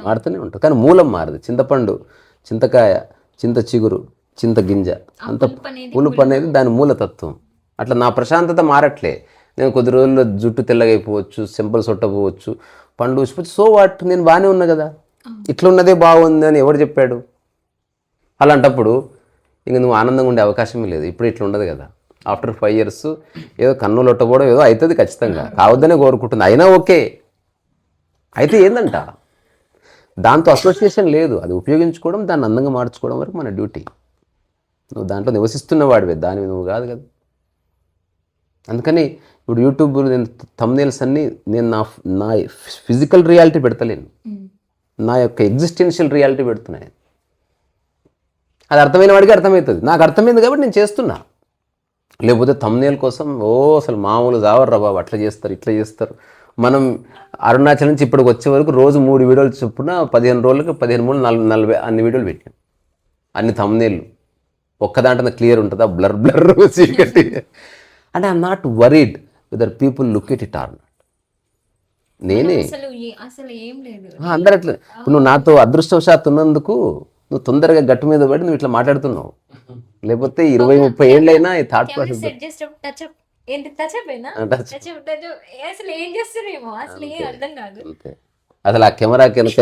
మారుతూనే ఉంటుంది కానీ మూలం మారదు. చింతపండు, చింతకాయ, చింత చిగురు, చింత గింజ, అంత పులుపు అనేది దాని మూలతత్వం. అట్లా నా ప్రశాంతత మారట్లే. నేను కొద్ది రోజుల్లో జుట్టు తెల్లగైపోవచ్చు, సింపుల్ సొట్టపోవచ్చు, పండు ఊసిపోవచ్చు, సో వాట్, నేను బాగానే ఉన్నా కదా, ఇట్లా ఉన్నదే బాగుంది అని ఎవరు చెప్పాడు? అలాంటప్పుడు ఇంక నువ్వు ఆనందంగా ఉండే అవకాశమే లేదు. ఇప్పుడు ఇట్లా ఉండదు కదా. ఆఫ్టర్ 5 years ఏదో కన్ను లొట్టబోవడం ఏదో అవుతుంది ఖచ్చితంగా, కావద్దనే కోరుకుంటుంది. అయినా ఓకే, అయితే ఏందంట దాంతో అసోసియేషన్ లేదు, అది ఉపయోగించుకోవడం, దాన్ని అందంగా మార్చుకోవడం వరకు మన డ్యూటీ. నువ్వు దాంట్లో నివసిస్తున్న వాడివే, దానివి నువ్వు కాదు కదా. అందుకని ఇప్పుడు యూట్యూబ్ నేను థంబ్నెయిల్స్ అన్నీ నేను నా ఫిజికల్ రియాలిటీ పెడతలేను, నా యొక్క ఎగ్జిస్టెన్షియల్ రియాలిటీ పెడుతున్నాను. అది అర్థమైన వాడికి అర్థమవుతుంది, నాకు అర్థమైంది కాబట్టి నేను చేస్తున్నా. లేకపోతే థంబ్నెయిల్ కోసం అసలు మామూలు జావర్రా బాబు, అట్లా చేస్తారు ఇట్లా చేస్తారు. మనం అరుణాచల్ నుంచి ఇప్పటికి వచ్చే వరకు రోజు 3 వీడియోలు చొప్పున 15 రోజులకు 15, 3, 40 అన్ని వీడియోలు పెట్టాను. అన్ని థంబ్నెయిల్ ఒక్క దాంట్లో క్లియర్ ఉంటుందా, బ్లర్ చీకటి. అంటే I'm not worried whether people look at it or not. నేనే అసలు ఏం లేదు. అందరు అట్లా. ఇప్పుడు నువ్వు నాతో అదృష్టవశాత్తు ఉన్నందుకు నువ్వు తొందరగా గట్టు మీద పడి నువ్వు ఇట్లా మాట్లాడుతున్నావు. లేకపోతే 20-30 ఏళ్ళైనా ఈ థాట్ ప్రాసెస్ సెట్ చేసేటప్పుడు టచ్అప్ ఏంటి టచ్అప్ అయినా టచ్అప్ అసలు ఏం చేస్తారేమో అసలు ఏం అర్థం కాదు. అంతే. అసలు ఆ కెమెరా కనుక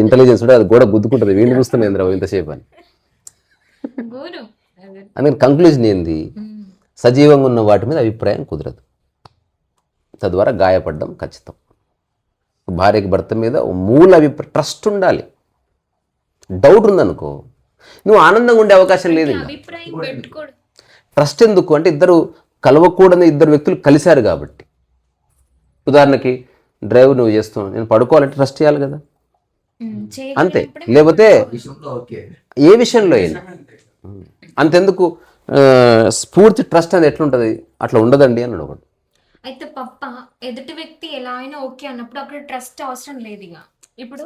ఇంటెలిజెన్స్ ఉంటే అది కూడా గుద్దుకుంటుంది, వీడిని చూస్తుంది ఏంద్రా ఇంతసేపు అని. ఘోరం. అందుకని కంక్లూజన్ ఏంది, సజీవంగా ఉన్న వాటి మీద అభిప్రాయం కుదరదు, తద్వారా గాయపడడం ఖచ్చితం. భార్యకి భర్త మీద మూల అభిప్రాయం ట్రస్ట్ ఉండాలి. డౌట్ ఉందనుకో నువ్వు ఆనందంగా ఉండే అవకాశం లేదు. అభిప్రాయం పెట్టుకోడు. ట్రస్ట్ ఎందుకు అంటే ఇద్దరు కలవకూడని ఇద్దరు వ్యక్తులు కలిశారు కాబట్టి. ఉదాహరణకి డ్రైవ్ నువ్వు చేస్తున్నావు, నేను పడుకోవాలంటే ట్రస్ట్ చేయాలి కదా, అంతే. లేకపోతే విషయంలో ఓకే, ఏ విషయంలో అయినా అంతెందుకు స్ఫూర్తి ట్రస్ట్ అనేది ఎట్లుంటుంది, అట్లా ఉండదండి అన్నాడు ఒకటి. అయితే పప్ప ఎదుటి వ్యక్తి ఎలా అయినా ఓకే అన్నప్పుడు అక్కడ ట్రస్ట్ అవసరం లేదు. ఇక ఇప్పుడు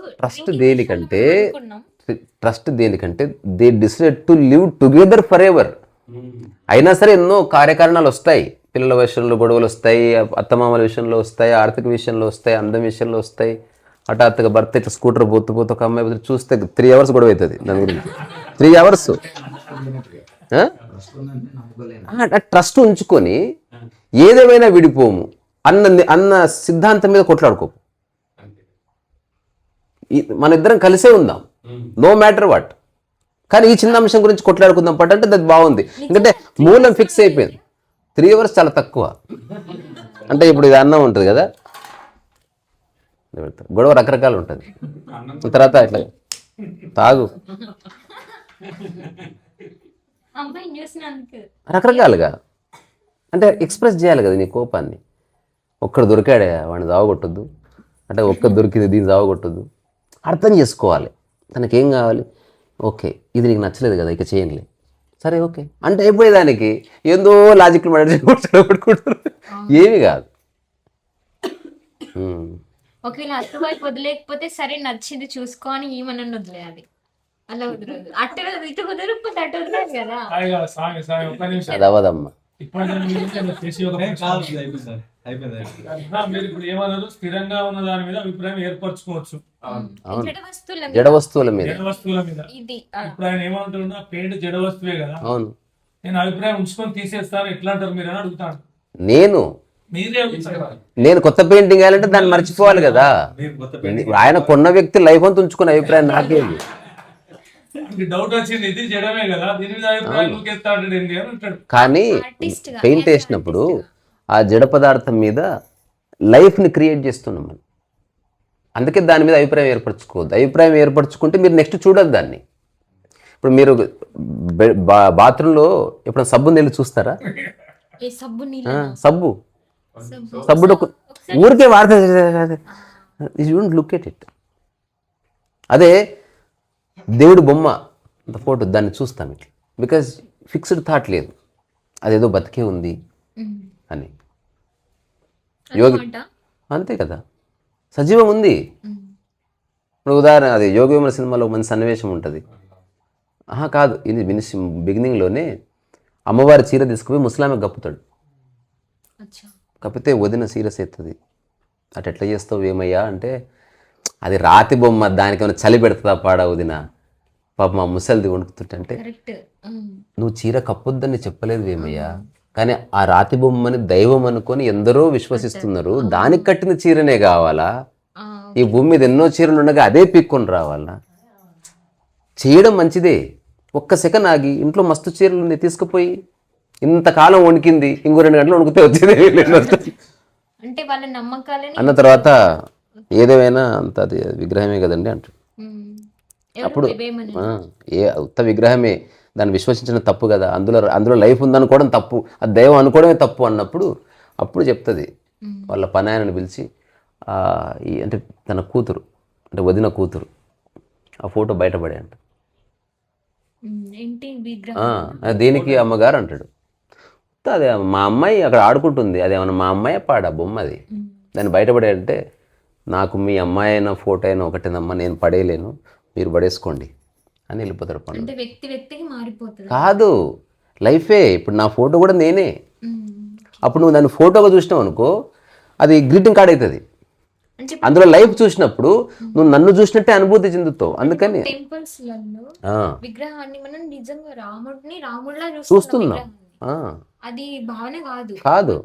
ట్రస్ట్ దేనికంటే they decide to live together for ever. అయినా సరే ఎన్నో కార్యకారణాలు వస్తాయి, పిల్లల విషయంలో గొడవలు వస్తాయి, అత్తమామల విషయంలో వస్తాయి, ఆర్థిక విషయంలో వస్తాయి, అందం విషయంలో వస్తాయి. హఠాత్తుగా భర్త ఇట్లా స్కూటర్ పోతూ ఒక అమ్మాయి చూస్తే 3 hours గొడవ అవుతుంది దాని గురించి. 3 hours ట్రస్ట్ ఉంచుకొని ఏదేమైనా విడిపోము అన్న సిద్ధాంతం మీద కొట్లాడుకోము. మన ఇద్దరం కలిసే ఉందాం, నో మ్యాటర్ వాట్. కానీ ఈ చిన్న అంశం గురించి కొట్లాడుకుందాం పట్టంటే అది బాగుంది, ఎందుకంటే మూలం ఫిక్స్ అయిపోయింది. 3 hours చాలా తక్కువ. అంటే ఇప్పుడు ఇది అన్నం ఉంటుంది కదా, గొడవ రకరకాలు ఉంటుంది, తర్వాత ఇట్లా తాగు రకరకాలుగా అంటే ఎక్స్ప్రెస్ చేయాలి కదా నీ కోపాన్ని. ఒక్కడు దొరికాడే వాడిని దావగొట్టద్దు, అంటే ఒక్క దొరికింది దీన్ని దావగొట్టద్దు. అర్థం చేసుకోవాలి తనకేం కావాలి. ఓకే ఇది నీకు నచ్చలేదు కదా, ఇక చేయండి, సరే ఓకే అంటే అయిపోయేదానికి ఏందో లాజిక్లు మాట్లాడుకుంటారు, ఏమి కాదు. ఒకవేళ అటువైపు వదిలేకపోతే సరే నచ్చింది చూసుకో అని ఏమన్నా వదిలేయాలి, అలా వదలదు. అటు ఇటు కుదరకపోతే అటు వదిలేదు కదా. అది అవ్వదమ్మా. మీరు ఇప్పుడు ఏమన్నారు, స్థిరంగా ఉన్న దాని మీద అభిప్రాయం ఏర్పరచుకోవచ్చు, జడ వస్తువుల మీద. ఇప్పుడు ఆయన ఏమంటున్నా పెయింట్ జడ వస్తువే కదా, అవును. నేను అభిప్రాయం ఉంచుకొని తీసేస్తాను ఎట్లా అంటారు మీరు అని అడుగుతాను. నేను కొత్త పెయింటింగ్ వేయాలంటే దాన్ని మర్చిపోవాలి కదా. ఆయన కొన్న వ్యక్తి లైఫ్ అంతా ఉంచుకున్న అభిప్రాయం నాకేమి. డౌట్ వచ్చింది ఇది జడమే కదా, దీని మీద అభిప్రాయం ఊకెత్తాడు ఏంటి అని అంటాడు. కానీ పెయింట్ వేసినప్పుడు ఆ జడ పదార్థం మీద లైఫ్ని క్రియేట్ చేస్తున్నాం మనం. అందుకే దాని మీద అభిప్రాయం ఏర్పరచుకోవద్దు. అభిప్రాయం ఏర్పరచుకుంటే మీరు నెక్స్ట్ చూడొద్దు దాన్ని. ఇప్పుడు మీరు బాత్రూంలో ఎప్పుడైనా సబ్బు నీళ్ళు చూస్తారా? సబ్బుడు ఊరికే వాడితే you don't look at it. అదే దేవుడు బొమ్మ అంత ఫోటో దాన్ని చూస్తాం ఇట్లా, బికాజ్ ఫిక్స్డ్ థాట్ లేదు, అదేదో బతికే ఉంది అని. యోగి అంతే కదా, సజీవం ఉంది. ఇప్పుడు ఉదాహరణ అది యోగి వేమన సినిమాలో మంచి సన్నివేశం ఉంటుంది. కాదు ఇది బిగినింగ్లోనే అమ్మవారి చీర తీసుకుపోయి ముసలామె కప్పుతాడు. కప్పితే వదిన సీరియస్ అవుతుంది. అటు ఎట్లా చేస్తావు ఏమయ్యా అంటే, అది రాతి బొమ్మ, దానికి ఏమైనా చలి పెడుతుందా పాడా వదిన, పాప మా ముసలిది వణుకుతుంటే, నువ్వు చీర కప్పొద్దని చెప్పలేదు ఏమయ్యా, కానీ ఆ రాతి బొమ్మని దైవం అనుకొని ఎందరో విశ్వసిస్తున్నారు, దానికి కట్టిన చీరనే కావాలా? ఈ భూమి మీద ఎన్నో చీరలు ఉండగా అదే పీక్కొని రావాలా? చేయడం మంచిదే, ఒక్క సెకండ్ ఆగి ఇంట్లో మస్తు చీరలు ఉంది తీసుకుపోయి, ఇంతకాలం వణికింది, ఇంకో 2 గంటలు వణుకుతే వచ్చేది అంటే వాళ్ళ నమ్మకాలని అన్న తర్వాత ఏదేమైనా అంత అది విగ్రహమే కదండి అంటాడు. అప్పుడు ఉత్త విగ్రహమే, దాన్ని విశ్వసించడం తప్పు కదా, అందులో లైఫ్ ఉందనుకోవడం తప్పు, అది దైవం అనుకోవడమే తప్పు అన్నప్పుడు అప్పుడు చెప్తుంది వాళ్ళ పనాయనని పిలిచి, అంటే తన కూతురు అంటే వదిన కూతురు ఆ ఫోటో బయటపడే అంట. దేనికి అమ్మగారు అంటాడు. అదే మా అమ్మాయి అక్కడ ఆడుకుంటుంది, అదేమన్నా మా అమ్మాయి పాడా బొమ్మ, అది దాన్ని బయటపడే అంటే, నాకు మీ అమ్మాయి అయినా ఫోటో అయినా ఒకటేనమ్మా, నేను పడేయలేను, మీరు పడేసుకోండి అని వెళ్ళిపోతాడు. కాదు లైఫే. ఇప్పుడు నా ఫోటో కూడా నేనే. అప్పుడు నువ్వు దాన్ని ఫోటోగా చూసినావు అనుకో, అది గ్రీటింగ్ కార్డ్ అవుతుంది. అంటే అందులో లైఫ్ చూసినప్పుడు నువ్వు నన్ను చూసినట్టే అనుభూతి చెందుతావు. అందుకని టెంపుల్స్ లలో ఆ, విగ్రహాన్ని మనం నిజంగా రాముడిలా చూస్తున్నాం. చూస్తున్నాం. ఆ, అది భావన కాదు. కాదు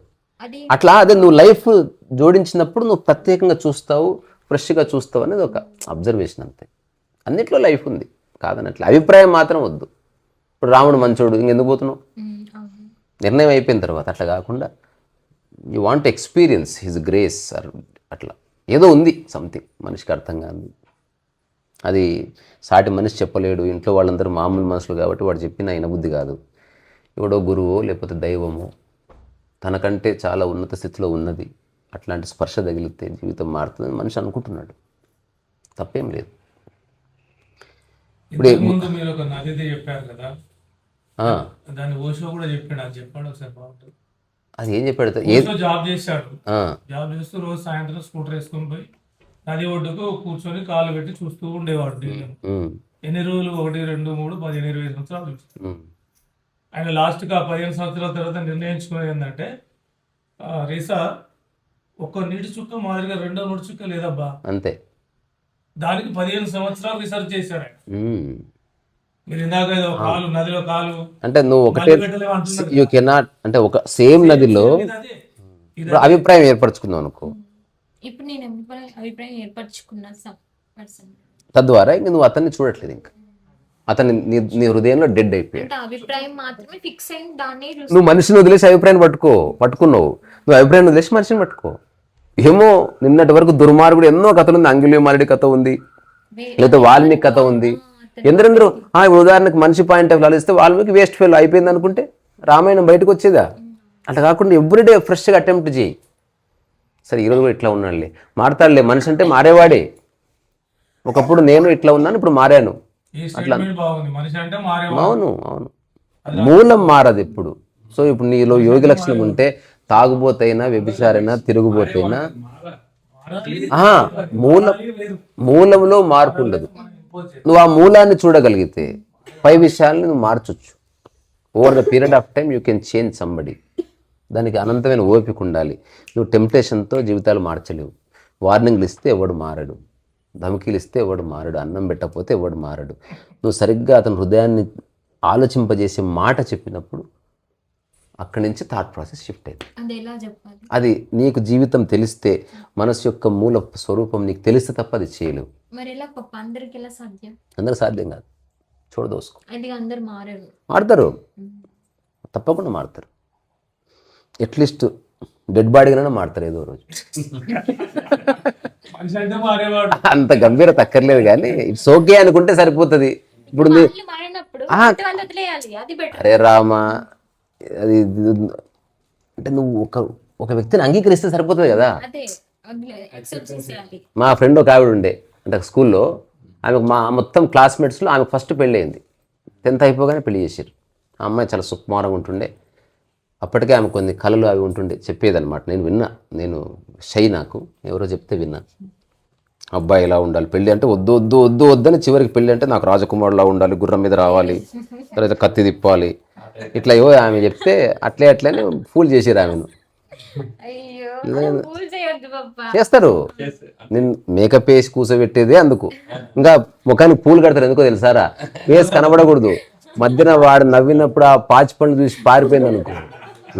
అది అట్లా అదే నువ్వు లైఫ్ జోడించినప్పుడు నువ్వు ప్రత్యేకంగా చూస్తావు, ఫ్రెష్గా చూస్తావు అనేది ఒక అబ్జర్వేషన్ అంతే. అన్నిట్లో లైఫ్ ఉంది కాదనట్లే, అభిప్రాయం మాత్రం వద్దు. ఇప్పుడు రాముడు మంచోడు ఇంకెందుకు పోతున్నావు, అవును. నిర్ణయం అయిపోయిన తర్వాత. అట్లా కాకుండా you want experience his grace or అట్లా ఏదో ఉంది సంథింగ్ మనిషికి అర్థం కాదు. అది సాటి మనిషి చెప్పలేడు. ఇంట్లో వాళ్ళందరూ మామూలు మనుషులు కాబట్టి వాడు చెప్పిన అయిన బుద్ధి కాదు. ఎవడో గురువో లేకపోతే దైవమో తనకంటే చాలా ఉన్నత స్థితిలో ఉన్నది, అట్లాంటి స్పర్శ తగిలితే జీవితం మారుతుందని మనిషి అనుకుంటున్నాడు. తప్పేం లేదు. ముందు మీరు ఒక నదిది చెప్పారు కదా, ఆ, దాని ఓషో కూడా చెప్పాడు. అది చెప్పండి ఒకసారి బాగుంటుంది. అది ఏం చెప్పాడు ఓషో జాబ్ చేశాడు. ఆ, జాబ్ చేస్తూ రోజు సాయంత్రం స్కూటర్ వేసుకొని పోయి నది ఒడ్డుకు కూర్చొని కాళ్ళు పెట్టి చూస్తూ ఉండేవాడు నీళ్ళను. ఉమ్, ఎన్ని రోజులు? 1, 2, 3, 15, 20 సంవత్సరాలు చూస్తాడు. ఉమ్, ఆయన లాస్ట్గా 15 సంవత్సరాల తర్వాత నిర్ణయించుకునేది ఏంటంటే, రీసా ఒక్క నీటి చుక్క మాదిరిగా రెండో నీటి చుక్క లేదబ్బా. అంతే. దానికి 15 సంవత్సరాలు రీసెర్చ్ చేశాడు ఆయన. ఉమ్. మీరు ఇందాక ఏదో కాలు నదిలో కాలు అంటే నువ్వు ఒకటే నది పెట్టలేము అంటున్నారు యూ కెనాట్, అంటే ఒక సేమ్ నదిలో ఇది అదే. ఇప్పుడు అభిప్రాయం ఏర్పరచుకుందాం అనుకో, ఇప్పుడు నేను అభిప్రాయం ఏర్పరచుకున్న పర్సన్ తద్వారా ఇంక నువ్వు అతన్ని చూడట్లేదు, ఇంకా అతన్ని నీ హృదయంలో డెడ్ అయిపోయాడు. అంటే అభిప్రాయం మాత్రమే ఫిక్స్ అయింది, దాన్ని నువ్వు మనిషిని వదిలేసి అభిప్రాయం పట్టుకున్నావు. నువ్వు అభిప్రాయం వదిలేసి మనిషిని పట్టుకో. ఏమో నిన్నటి వరకు దుర్మార్గుడు ఎన్నో కథలు ఉంది. అంగుళీమాలుడి కథ ఉంది, లేకపోతే వాల్మీకి కథ ఉంది. ఎందరెందరూ ఇప్పుడు ఉదాహరణకు మనిషి పాయింట్ ఆఫ్ ఆలోచిస్తే వాల్మీకి వేస్ట్ ఫెయిల్ అయిపోయింది అనుకుంటే రామాయణం బయటకు వచ్చేదా? అట్లా కాకుండా ఎవ్రీడే ఫ్రెష్గా అటెంప్ట్ చేయి. సరే ఈరోజు కూడా ఇట్లా ఉన్నాడులే, మారతాడులే. మనిషి అంటే మారేవాడే. ఒకప్పుడు నేను ఇట్లా ఉన్నాను, ఇప్పుడు మారాను. ఈ స్టేట్మెంట్ బాగుంది. మనిషి అంటే మారేవాడు. అవును అవును, మూలం మారదు ఎప్పుడు. సో ఇప్పుడు నీలో యోగి లక్షణం ఉంటే తాగుబోతైనా వ్యభిచారైనా తిరుగుబోతైనా మూలంలో మార్పు ఉండదు. నువ్వు ఆ మూలాన్ని చూడగలిగితే పై విషయాల్ని నువ్వు మార్చొచ్చు. Over the period of time you can change somebody. దానికి అనంతమైన ఓపిక ఉండాలి. నువ్వు టెంప్టేషన్తో జీవితాలు మార్చలేవు. వార్నింగ్లు ఇస్తే ఎవడు మారడు, ధమకీలు ఇస్తే ఎవడు మారడు, అన్నం పెట్టకపోతే ఎవడు మారడు. నువ్వు సరిగ్గా అతని హృదయాన్ని ఆలోచింపజేసే మాట చెప్పినప్పుడు అక్కడి నుంచి థాట్ ప్రాసెస్ షిఫ్ట్ అయింది. అది నీకు జీవితం తెలిస్తే, మనసు యొక్క మూల స్వరూపం నీకు తెలిస్తే తప్ప అది చేయలేవు. అందరికి సాధ్యం కాదు. చూడదోసుకో. మారుతారు, తప్పకుండా మారుతారు. అట్లీస్ట్ డెడ్ బాడీగానే మారుతారు ఏదో రోజు. అంత గంభీరత అక్కర్లేదు కానీ ఇట్స్ ఓకే అనుకుంటే సరిపోతుంది. ఇప్పుడు అరే రామా, అది అంటే నువ్వు ఒక వ్యక్తిని అంగీకరిస్తే సరిపోతుంది కదా. మా ఫ్రెండ్ ఒక ఆవిడ ఉండే, అంటే స్కూల్లో ఆమెకు మా మొత్తం క్లాస్మేట్స్లో ఆమెకు ఫస్ట్ పెళ్ళి అయింది. 10th అయిపోగానే పెళ్లి చేశారు. ఆ అమ్మాయి చాలా సుకుమారంగా ఉంటుండే. అప్పటికే ఆమె కొన్ని కళలు అవి ఉంటుండే, చెప్పేదన్నమాట. నేను విన్నా, నేను షై, నాకు ఎవరో చెప్తే విన్నా. అబ్బాయి ఇలా ఉండాలి, పెళ్ళి అంటే వద్దు వద్దు వద్దు వద్దని, చివరికి పెళ్ళి అంటే నాకు రాజకుమారులా ఉండాలి, గుర్రం మీద రావాలి, తర్వాత కత్తి తిప్పాలి, ఇట్లా ఏవో ఆమె చెప్తే అట్లనే ఫూల్ చేసారు ఆమెను. చేస్తారు. నేను మేకప్ వేసి కూర్చోబెట్టేదే అందుకు. ఇంకా ముఖానికి పూలు కడతారు ఎందుకో తెలుసారా? ఫేస్ కనబడకూడదు. మధ్యన వాడు నవ్వినప్పుడు ఆ పాచి పండు చూసి పారిపోయింది అనుకో,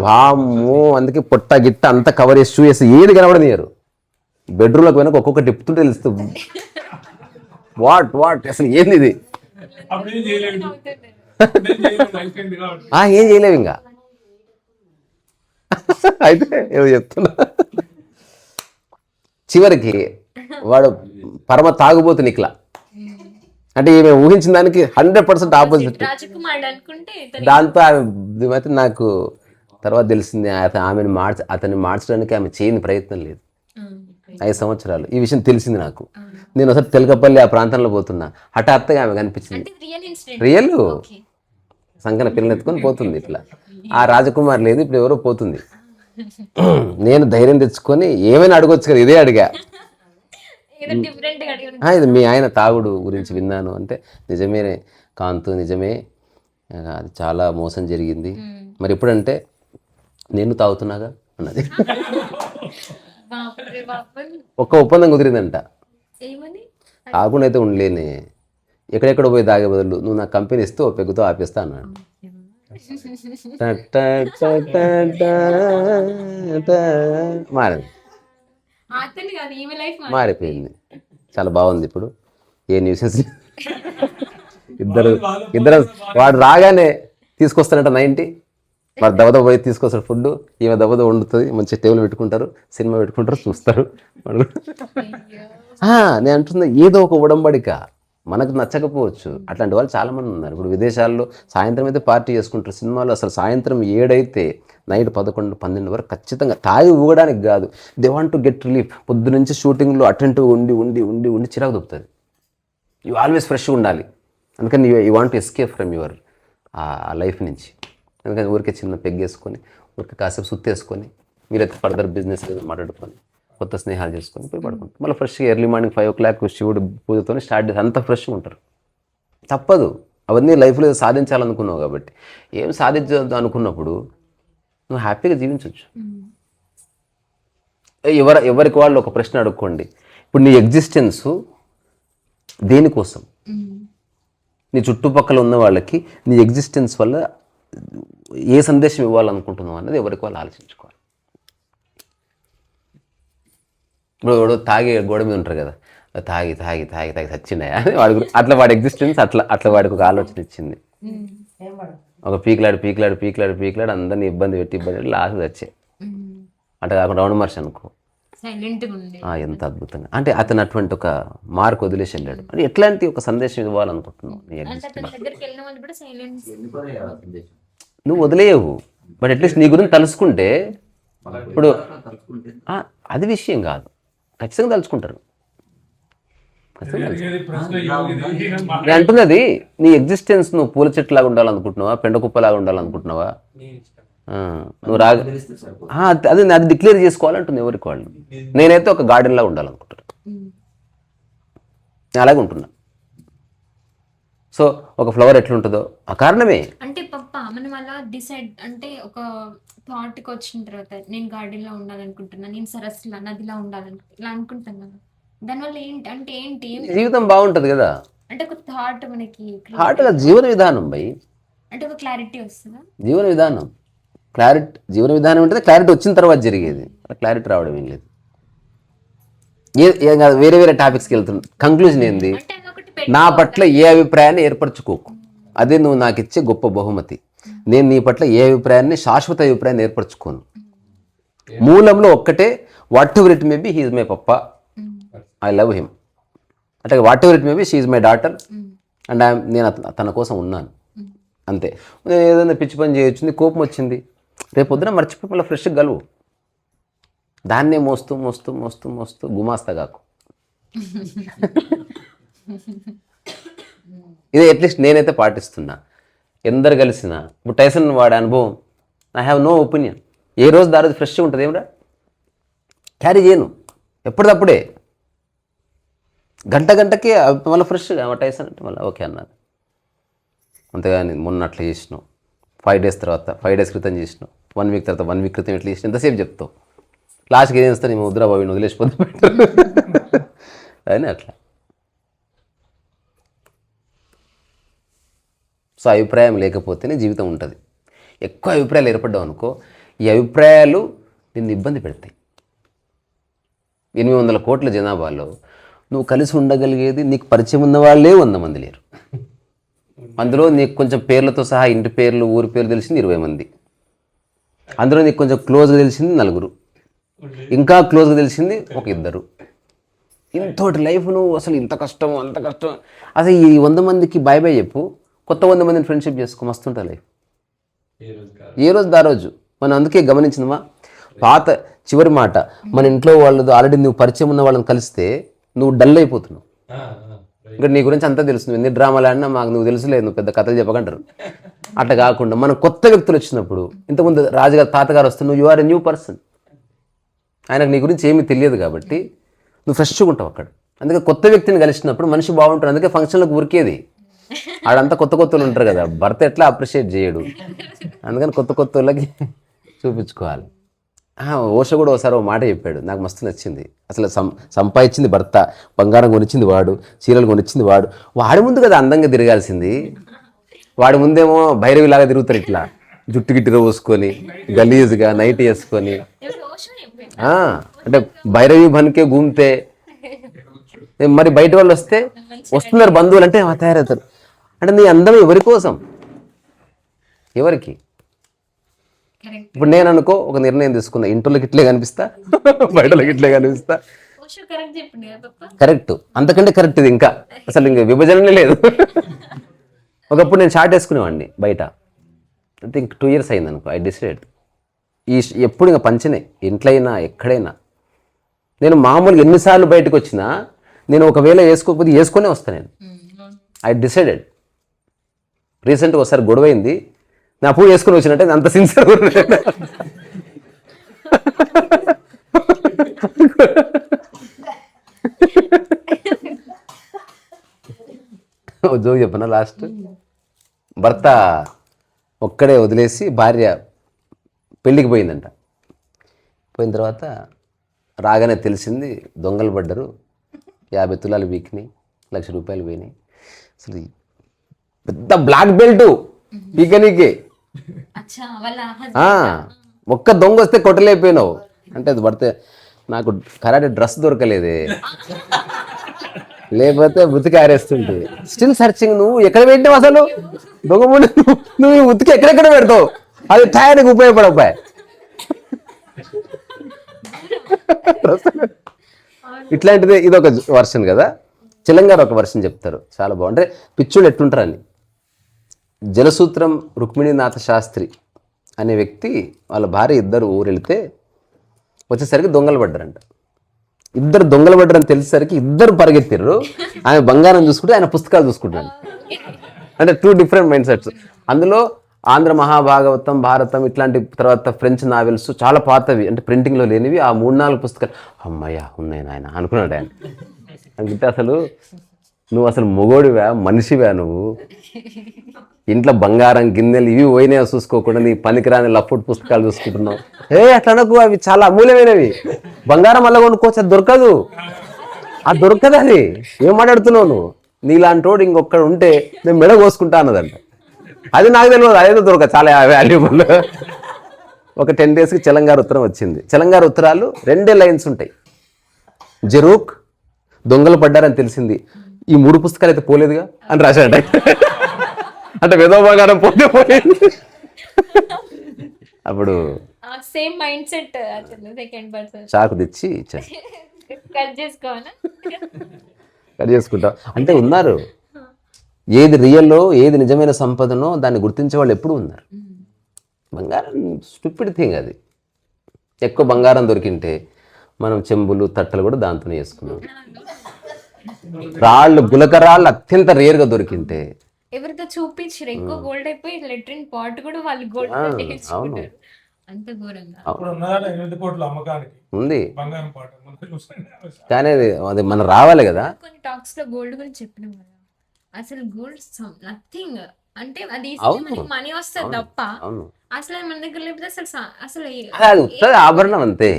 వామ్మో. అందుకే పొట్ట గిట్ట అంతా కవర్ చేసి చూసి ఏది కనబడనియరు. బెడ్రూమ్లోకి వెనక ఒక్కొక్క టిప్పుతుంటే తెలుస్తుంది. వాట్ అసలు ఏంది ఇది? ఏం చేయలేవు ఇంకా. అయితే ఏదో చెప్తున్నా, చివరికి వాడు పరమ తాగుబోతు నిక్లా. అంటే ఈమె ఊహించిన దానికి 100% ఆపోజిట్. దాంతో ఆమె నాకు తర్వాత తెలిసింది, అతన్ని మార్చడానికి ఆమె చేయని ప్రయత్నం లేదు. 5 సంవత్సరాలు ఈ విషయం తెలిసింది నాకు. నేను ఒకసారి తెలకపల్లి ఆ ప్రాంతంలో పోతున్నా, హఠాత్తుగా ఆమె కనిపించింది. రియల్ సంకన పిల్లలు ఎత్తుకొని పోతుంది ఇట్లా. ఆ రాజకుమార్ లేదు, ఇప్పుడు ఎవరో పోతుంది. నేను ధైర్యం తెచ్చుకొని ఏమైనా అడగొచ్చు కదా, ఇదే అడిగా. ఇది మీ ఆయన తాగుడు గురించి విన్నాను అంటే, నిజమే కాంతు, నిజమే, అది చాలా మోసం జరిగింది. మరి ఎప్పుడంటే నేను తాగుతున్నాగా అన్నది. బాపరే బాపన్. ఒక్క ఒప్పందం కుదిరిందంట, ఏమని? కాకుండా అయితే ఉండలేని, ఎక్కడెక్కడ పోయి తాగే బదులు నువ్వు నాకు కంపెనీ ఇస్తే ఓ పెగ్గుతో ఆపేస్తా అన్నాడు. మారింది, అతను కాదు, ఈమె లైఫ్ మారిపోయింది. చాలా బాగుంది ఇప్పుడు, ఏ న్యూసెన్స్. ఇద్దరు వాడు రాగానే తీసుకొస్తానంట 90, వాడు దెబ్బతో పోయి తీసుకొస్తాడు ఫుడ్, ఈమె దెబ్బతో వండుతుంది, మంచి టేబుల్ పెట్టుకుంటారు, సినిమా పెట్టుకుంటారు, చూస్తారు. నేను అంటున్నా ఏదో ఒక ఉడంబడిక, మనకు నచ్చకపోవచ్చు, అట్లాంటి వాళ్ళు చాలామంది ఉన్నారు. ఇప్పుడు విదేశాల్లో సాయంత్రం అయితే పార్టీ చేసుకుంటారు, సినిమాలో అసలు సాయంత్రం 7 అయితే నైట్ 11, 12 వరకు ఖచ్చితంగా తాగి ఊగడానికి కాదు, they want to get relief. పొద్దు నుంచి షూటింగ్లో అటెంటివ్ ఉండి ఉండి ఉండి ఉండి చిరాకు దొరుకుతుంది. యూ ఆల్వేస్ ఫ్రెష్గా ఉండాలి, అందుకని you want to escape from your ఆ లైఫ్ నుంచి. అందుకని ఊరికే చిన్న పెగ్గేసుకొని, ఊరికే కాసేపు సుత్తేసుకొని, మీరైతే ఫర్దర్ బిజినెస్ మాట్లాడుకొని, కొత్త స్నేహాలు చేసుకొని పోయి పడుకుంటారు. మళ్ళీ ఫ్రెష్గా ఎర్లీ మార్నింగ్ 5 o'clock శివుడు పూజతో స్టార్ట్ చేసి అంత ఫ్రెష్గా ఉంటారు. తప్పదు, అవన్నీ లైఫ్లో సాధించాలనుకున్నావు కాబట్టి. ఏం సాధించదు అనుకున్నప్పుడు నువ్వు హ్యాపీగా జీవించవచ్చు. ఎవరికి వాళ్ళు ఒక ప్రశ్న అడుక్కోండి, ఇప్పుడు నీ ఎగ్జిస్టెన్సు దేనికోసం? నీ చుట్టుపక్కల ఉన్న వాళ్ళకి నీ ఎగ్జిస్టెన్స్ వల్ల ఏ సందేశం ఇవ్వాలనుకుంటున్నావు అనేది ఎవరికి వాళ్ళు ఆలోచించుకోవాలి. ఇప్పుడు వాడు తాగి గోడ మీద ఉంటారు కదా, తాగి తాగి తాగి తాగి చచ్చిండయా అని వాడి అట్లా వాడి ఎగ్జిస్టెన్స్ అట్లా వాడికి ఒక ఆలోచన ఇచ్చింది. ఒక పీకిలాడు అందరినీ ఇబ్బంది పెట్టి లాస్ట్ వచ్చే. అట్లా కాకుండా రౌండ్ మార్చ్ అనుకో, ఎంత అద్భుతంగా. అంటే అతను అటువంటి ఒక మార్క్ వదిలేసి వెళ్ళాడు. అంటే ఎట్లాంటి ఒక సందేశం ఇవ్వాలనుకుంటున్నావు నీ ఎగ్జిస్టెన్స్? నువ్వు వదిలేయవు, బట్ అట్లీస్ట్ నీ గురించి తలుసుకుంటే, ఇప్పుడు అది విషయం కాదు, ఖచ్చితంగా తలుచుకుంటారు. నేను అంటున్నది నీ ఎగ్జిస్టెన్స్ నువ్వు పూల చెట్టులాగా ఉండాలనుకుంటున్నావా, పెండ కుప్పలాగా ఉండాలనుకుంటున్నావా? నువ్వు అది డిక్లేర్ చేసుకోవాలంటుంది ఎవరికి వాళ్ళు. నేనైతే ఒక గార్డెన్ లాగా ఉండాలనుకుంటున్నాను, నేను అలాగే ఉంటున్నా. సో ఒక ఫ్లవర్ ఎట్లుంటుందో ఆ కారణమే. అంటే పప్ప మనం అలా డిసైడ్, అంటే ఒక థాట్కి వచ్చిన తర్వాత నేను గార్డెన్ లో ఉండాలనుకుంటున్నా, నేను సరస్సులా నదిలా ఉండాలనుకుంటున్నా, ఇలా అనుకుంటాం కదా, దానివల్ల ఏంటి అంటే ఏంటి జీవితం బాగుంటది కదా. అంటే ఒక థాట్ మనకి థాట్గా జీవన విధానం భయ్, అంటే ఒక క్లారిటీ వస్తుందా? జీవన విధానం జీవన విధానం అంటే క్లారిటీ వచ్చిన తర్వాత జరిగేది, క్లారిటీ రావడం ఏం లేదు. ఏం కాదు, వేరే వేరే టాపిక్స్కి వెళ్తుంది. కంక్లూజన్ ఏంది? నా పట్ల ఏ అభిప్రాయాన్ని ఏర్పరచుకోకు, అదే నువ్వు నాకు ఇచ్చే గొప్ప బహుమతి. నేను నీ పట్ల ఏ అభిప్రాయాన్ని, శాశ్వత అభిప్రాయాన్ని ఏర్పరచుకోను. మూలంలో ఒక్కటే, whatever it may be, he is my papa, I love him. అంటే whatever it may be, she is my daughter and నేను తన కోసం ఉన్నాను, అంతే. నేను ఏదైనా పిచ్చి పని చేయొచ్చింది, కోపం వచ్చింది, రేపు పొద్దున మర్చిపోయి మళ్ళీ ఫ్రెష్గా గలువు. దాన్నే మోస్తూ మోస్తూ మోస్తూ మోస్తూ గుమాస్తా కాకు. ఇదే అట్లీస్ట్ నేనైతే పాటిస్తున్నా. ఎందరు కలిసిన ఇప్పుడు టైసన్ వాడే అనుభవం, ఐ హ్యావ్ నో ఒపీనియన్. ఏ రోజు దా రోజు ఫ్రెష్గా ఉంటుంది, ఏమిరా క్యారీ చేయను, ఎప్పటిదప్పుడే గంటకి మళ్ళీ ఫ్రెష్గా టైసన్ అంటే మళ్ళీ ఓకే అన్నారు. అంతేగాని మొన్న అట్లా చేసినావు, 5 days తర్వాత 5 days క్రితం చేసినావు, 1 week తర్వాత 1 week క్రితం ఎట్లా చేసినా ఎంతసేపు చెప్తావు, లాస్ట్కి ఏం చేస్తాను, నేను ముద్ర బాబు వదిలేసిపోతే అని అట్లా. సో అభిప్రాయం లేకపోతేనే జీవితం ఉంటుంది. ఎక్కువ అభిప్రాయాలు ఏర్పడ్డావు అనుకో, ఈ అభిప్రాయాలు నిన్ను ఇబ్బంది పెడతాయి. 800 కోట్ల జనాభాలో నువ్వు కలిసి ఉండగలిగేది నీకు పరిచయం ఉన్న వాళ్ళే 100 మంది లేరు. అందులో నీకు కొంచెం పేర్లతో సహా ఇంటి పేర్లు, ఊరి పేర్లు తెలిసింది 20 మంది. అందులో నీకు కొంచెం క్లోజ్గా తెలిసింది 4, ఇంకా క్లోజ్గా తెలిసింది 1-2. ఇంతోటి లైఫ్ నువ్వు అసలు ఇంత కష్టం అంత కష్టం. అసలు ఈ 100 మందికి బాయ్ బాయ్ చెప్పు, కొత్త 100 మందిని ఫ్రెండ్షిప్ చేసుకో, మస్తుంటా లైఫ్. ఏ రోజు దా రోజు. మనం అందుకే గమనించిందమ్మా, పాత చివరి మాట, మన ఇంట్లో వాళ్ళు ఆల్రెడీ నువ్వు పరిచయం ఉన్న వాళ్ళని కలిస్తే నువ్వు డల్ అయిపోతున్నావు. ఇంకా నీ గురించి అంతా తెలుసు, నువ్వు ఎన్ని డ్రామాలు ఆడినా మాకు నువ్వు తెలుసులేదు, నువ్వు పెద్ద కథలు చెప్పకంటారు. అట్లా కాకుండా మన కొత్త వ్యక్తులు వచ్చినప్పుడు, ఇంతకుముందు రాజుగారు తాతగారు వస్తే నువ్వు you are a new person, ఆయనకు నీ గురించి ఏమీ తెలియదు కాబట్టి నువ్వు ఫ్రెష్గా ఉంటావు అక్కడ. అందుకే కొత్త వ్యక్తిని కలిసినప్పుడు మనిషి బాగుంటాడు. అందుకే ఫంక్షన్లకు ఉరికేది, ఆడంతా కొత్త కొత్తలు ఉంటారు కదా, భర్త ఎట్లా అప్రిషియేట్ చేయడు. అందుకని కొత్త వాళ్ళకి చూపించుకోవాలి. ఓషో కూడా ఒకసారి ఒక మాట చెప్పాడు, నాకు మస్తు నచ్చింది. అసలు సంపాదించింది భర్త, బంగారం కొనిచ్చింది వాడు, చీరలు కొనిచ్చింది వాడు. వాడి ముందు కదా అందంగా తిరగాల్సింది. వాడి ముందేమో భైరవిలాగా తిరుగుతారు ఇట్లా, జుట్టు గిట్టుగా పోసుకొని గలీజ్గా నైట్ వేసుకొని. అంటే భైరవి బన్కే గూమితే మరి బయట వాళ్ళు వస్తున్నారు బంధువులు అంటే తయారవుతారు. అంటే నీ అందం ఎవరి కోసం, ఎవరికి? ఇప్పుడు నేను అనుకో ఒక నిర్ణయం తీసుకున్నా, ఇంట్లోకి ఇట్లే కనిపిస్తా, బయటలోకి ఇట్లే కనిపిస్తా. కరెక్ట్, అంతకంటే కరెక్ట్ ఇది ఇంకా అసలు ఇంకా విభజననే లేదు. ఒకప్పుడు నేను షార్ట్ వేసుకునేవాడిని బయట, అంటే ఇంక 2 years అయింది అనుకో. ఐ డిసైడ్ ఎప్పుడు ఇంకా పంచనే, ఇంట్లో అయినా ఎక్కడైనా. నేను మామూలుగా ఎన్నిసార్లు బయటకు వచ్చినా నేను ఒకవేళ వేసుకోకపోతే వేసుకునే వస్తాను నేను. I decided. రీసెంట్గా ఒకసారి గొడవ అయింది, నా పువ్వు వేసుకుని వచ్చినట్టే అంత సిన్సియర్. జోక్ చెప్పనా, లాస్ట్ భర్త ఒక్కడే వదిలేసి భార్య పెళ్ళికి పోయిందంట. పోయిన తర్వాత రాగానే తెలిసింది దొంగలు పడ్డరు, 50 తులాలు వీకినాయి, 1,00,000 రూపాయలు పోయినాయి. అసలు పెద్ద బ్లాక్ బెల్ట్ వీకనీకే. ఒక్క దొంగ వస్తే కొట్టలేకపోయినావు అంటే అది పడితే నాకు కరాటే డ్రెస్ దొరకలేదే, లేకపోతే ఉతికి ఆరేస్తుంటే. Still searching. నువ్వు ఎక్కడ పెట్టావు అసలు దొంగ ముందు? నువ్వు ఉతికి ఎక్కడెక్కడ పెడతావు? అది టయానికి ఉపయోగపడపాయి. ఇట్లాంటిది ఇది ఒక వర్షన్ కదా. తెలంగాణ ఒక వర్షన్ చెప్తారు చాలా బాగుంటే, పిచ్చుళ్ళు ఎట్టుంటారని. జలసూత్రం రుక్మిణీనాథ శాస్త్రి అనే వ్యక్తి వాళ్ళ భార్య ఇద్దరు ఊరు వెళితే వచ్చేసరికి దొంగలు పడ్డారంట. ఇద్దరు దొంగలు పడ్డారని తెలిసేసరికి ఇద్దరు పరిగెత్తిర్రు. ఆయన బంగారం చూసుకుంటే ఆయన పుస్తకాలు చూసుకుంటాడు. అంటే 2 different మైండ్ సెట్స్. అందులో ఆంధ్ర మహాభాగవతం, భారతం ఇట్లాంటి తర్వాత ఫ్రెంచ్ నావెల్స్ చాలా పాతవి, అంటే ప్రింటింగ్లో లేనివి ఆ 3-4 పుస్తకాలు. అమ్మయ్య ఉన్నాయి నాయన అనుకున్నాడు ఆయన. అంటే అసలు నువ్వు అసలు మొగోడివా మనిషివా నువ్వు? ఇంట్లో బంగారం గిన్నెలు ఇవి పోయినా చూసుకోకుండా నీ పనికిరాని లఫ్ట్ పుస్తకాలు చూసుకుంటున్నావు. అట్లనకు, అవి చాలా అమూల్యమైనవి. బంగారం వల్ల కొనుక్కోవచ్చు, అది దొరకదు, అది దొరకదు. అది ఏం మాట్లాడుతున్నావు నువ్వు? నీలాంటి వాడు ఇంకొక్కడ ఉంటే నేను మెడ కోసుకుంటా అన్నదంట. అది నాకు తెలియదు, అదేదో దొరకదు, చాలా వాల్యుబుల్. ఒక 10 daysకి తెలంగాణ ఉత్తరం వచ్చింది. తెలంగాణ ఉత్తరాలు 2 lines ఉంటాయి. జరూక్ దొంగలు పడ్డారని తెలిసింది, ఈ 3 పుస్తకాలు అయితే పోలేదుగా అని రాశాడ. అంటే విధవ బంగారం పోతే పోయింది. అప్పుడు same mind set second person చాకు తెచ్చి ఇచ్చారు. కట్ చేసుకుంటాం అంటే ఉన్నారు. ఏది రియల్లో ఏది నిజమైన సంపదనో దాన్ని గుర్తించే వాళ్ళు ఎప్పుడూ ఉన్నారు. బంగారం స్టూపిడ్ థింగ్. అది ఎక్కువ బంగారం దొరికింటే మనం చెంబులు తట్టలు కూడా దాంతోనే వేసుకున్నాం. రాళ్ళు గులకరాళ్ళు అత్యంత రేర్గా దొరికింటే ఎవరితో చూపించారు ఎక్కువ గోల్డ్ అయిపోయి లెట్రిన్ పాట్ కూడా వాళ్ళు గోల్డ్ వేసుకుంటారు. అంత ఘోరంగా ఉంది. కానీ అది మనం రావాలి కదా. కొన్ని టాక్స్ లో గోల్డ్ గురించి చెప్పినాం కదా, అసలు గోల్డ్ నథింగ్. అంటే అది మనీ వస్తుంది తప్ప అసలు మన దగ్గర లేకపోతే అసలు అది వస్తుంది ఆభరణం అంతే.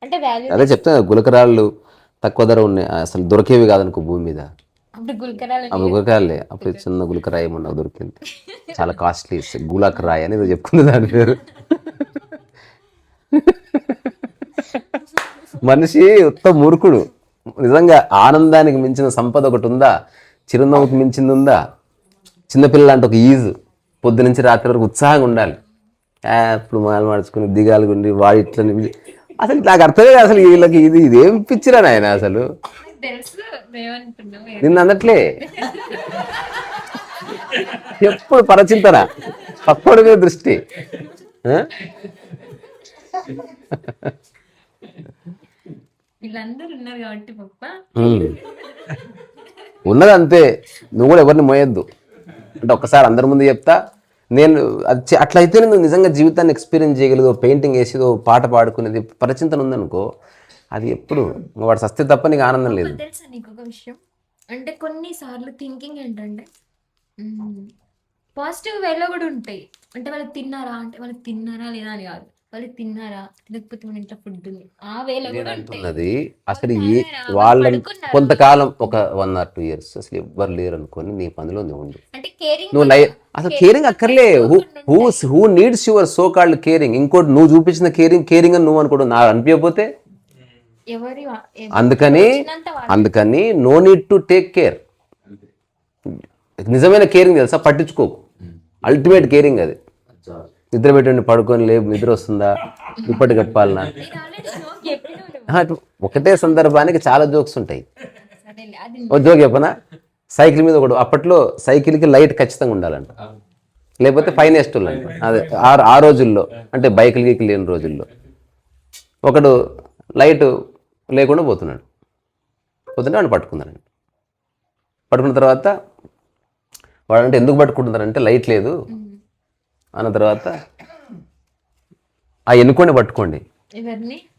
అంటే అదే చెప్తా, గులకరాళ్ళు తక్కువ ధర ఉన్నాయి, అసలు దొరికేవి కాదనుకో భూమి మీద. అప్పుడు గులకరాలు అప్పుడు గులకరాలే, అప్పుడు చిన్న గులకరాయి మొన్న దొరికింది, చాలా కాస్ట్లీ, గులకరాయి అని చెప్పుకుంది దాని పేరు. మనిషి ఉత్త మూర్ఖుడు. నిజంగా ఆనందానికి మించిన సంపద ఒకటి ఉందా? చిరునవ్వుకి మించింది ఉందా? చిన్నపిల్లలు అంటే ఒక ఈజు, పొద్దు నుంచి రాత్రి వరకు ఉత్సాహంగా ఉండాలి. ఇప్పుడు మాలు మార్చుకుని దిగాలు గుండి వాడి ఇట్లా. అసలు నాకు అర్థమే అసలు వీళ్ళకి ఇది ఏం పిచ్చిరా నాయన అసలు. నిన్ను అన్నట్లే ఎప్పుడు పరచింతన, పక్కోడి మీద దృష్టి. వీళ్ళందరూ ఉన్నారు కాబట్టి పప్ప ఉన్నది అంతే. నువ్వు కూడా ఎవరిని మోయొద్దు. అంటే ఒక్కసారి అందరి ముందు చెప్తా, నేను అది అట్లయితే నువ్వు నిజంగా జీవితాన్ని ఎక్స్పీరియన్స్ చేయగలదు. పెయింటింగ్ వేసేదో పాట పాడుకునేది పరిచింతన ఉందనుకో, అది ఎప్పుడు వాడు సస్తే తప్ప నీకు ఆనందం లేదు. తెలుసా నీకు ఒక విషయం? అంటే కొన్నిసార్లు థింకింగ్ ఏంటంటే పాజిటివ్ వేలో కూడా ఉంటాయి. అంటే వాళ్ళు తిన్నారా అంటే వాళ్ళు తిన్నారా లేదా అని కాదు, వాళ్ళు తిన్నారా, తినకపోతే మన ఇంట్లో ఫుడ్ ఉంది, ఆ వేళ కూడా ఉంటాయి. అంటున్నది అసలు వాళ్ళు వాళ్ళ పడుకున్నారా? కొంతకాలం ఒక 1 or 2 years అసలు ఎవ్వరు లేరు అనుకొని నీ పనిలో నువ్వు ఉండు. అంటే కేరింగ్ నువ్వు అసలు కేరింగ్ అక్కర్లే. Who needs your so called caring. ఇంకోటి నువ్వు చూపించిన కేరింగ్ అని నువ్వు అనుకోవడం నాకు అనిపించకపోతే, ఎవరి అందుకని no need to take care. నిజమైన కేరింగ్ తెలుసా, పట్టించుకోకు. అల్టిమేట్ కేరింగ్ అది. నిద్ర పెట్టండి, పడుకొని లేవు, నిద్ర వస్తుందా, దుప్పటి కప్పాలనా, ఒకటే సందర్భానికి చాలా జోక్స్ ఉంటాయి. ఓ జోక్ చెప్పనా, సైకిల్ మీద ఒకడు, అప్పట్లో సైకిల్కి లైట్ ఖచ్చితంగా ఉండాలంట, లేకపోతే ఫైనెస్ట్ అంట. అదే ఆ రోజుల్లో, అంటే బైకులకి లేని రోజుల్లో ఒకడు లైట్ లేకుండా పోతున్నాడు. పోతుంటే వాడిని పట్టుకున్నారండి. పట్టుకున్న తర్వాత వాడంటే ఎందుకు పట్టుకుంటున్నారంటే లైట్ లేదు అన్న తర్వాత, ఆ ఎన్నుకోండి పట్టుకోండి,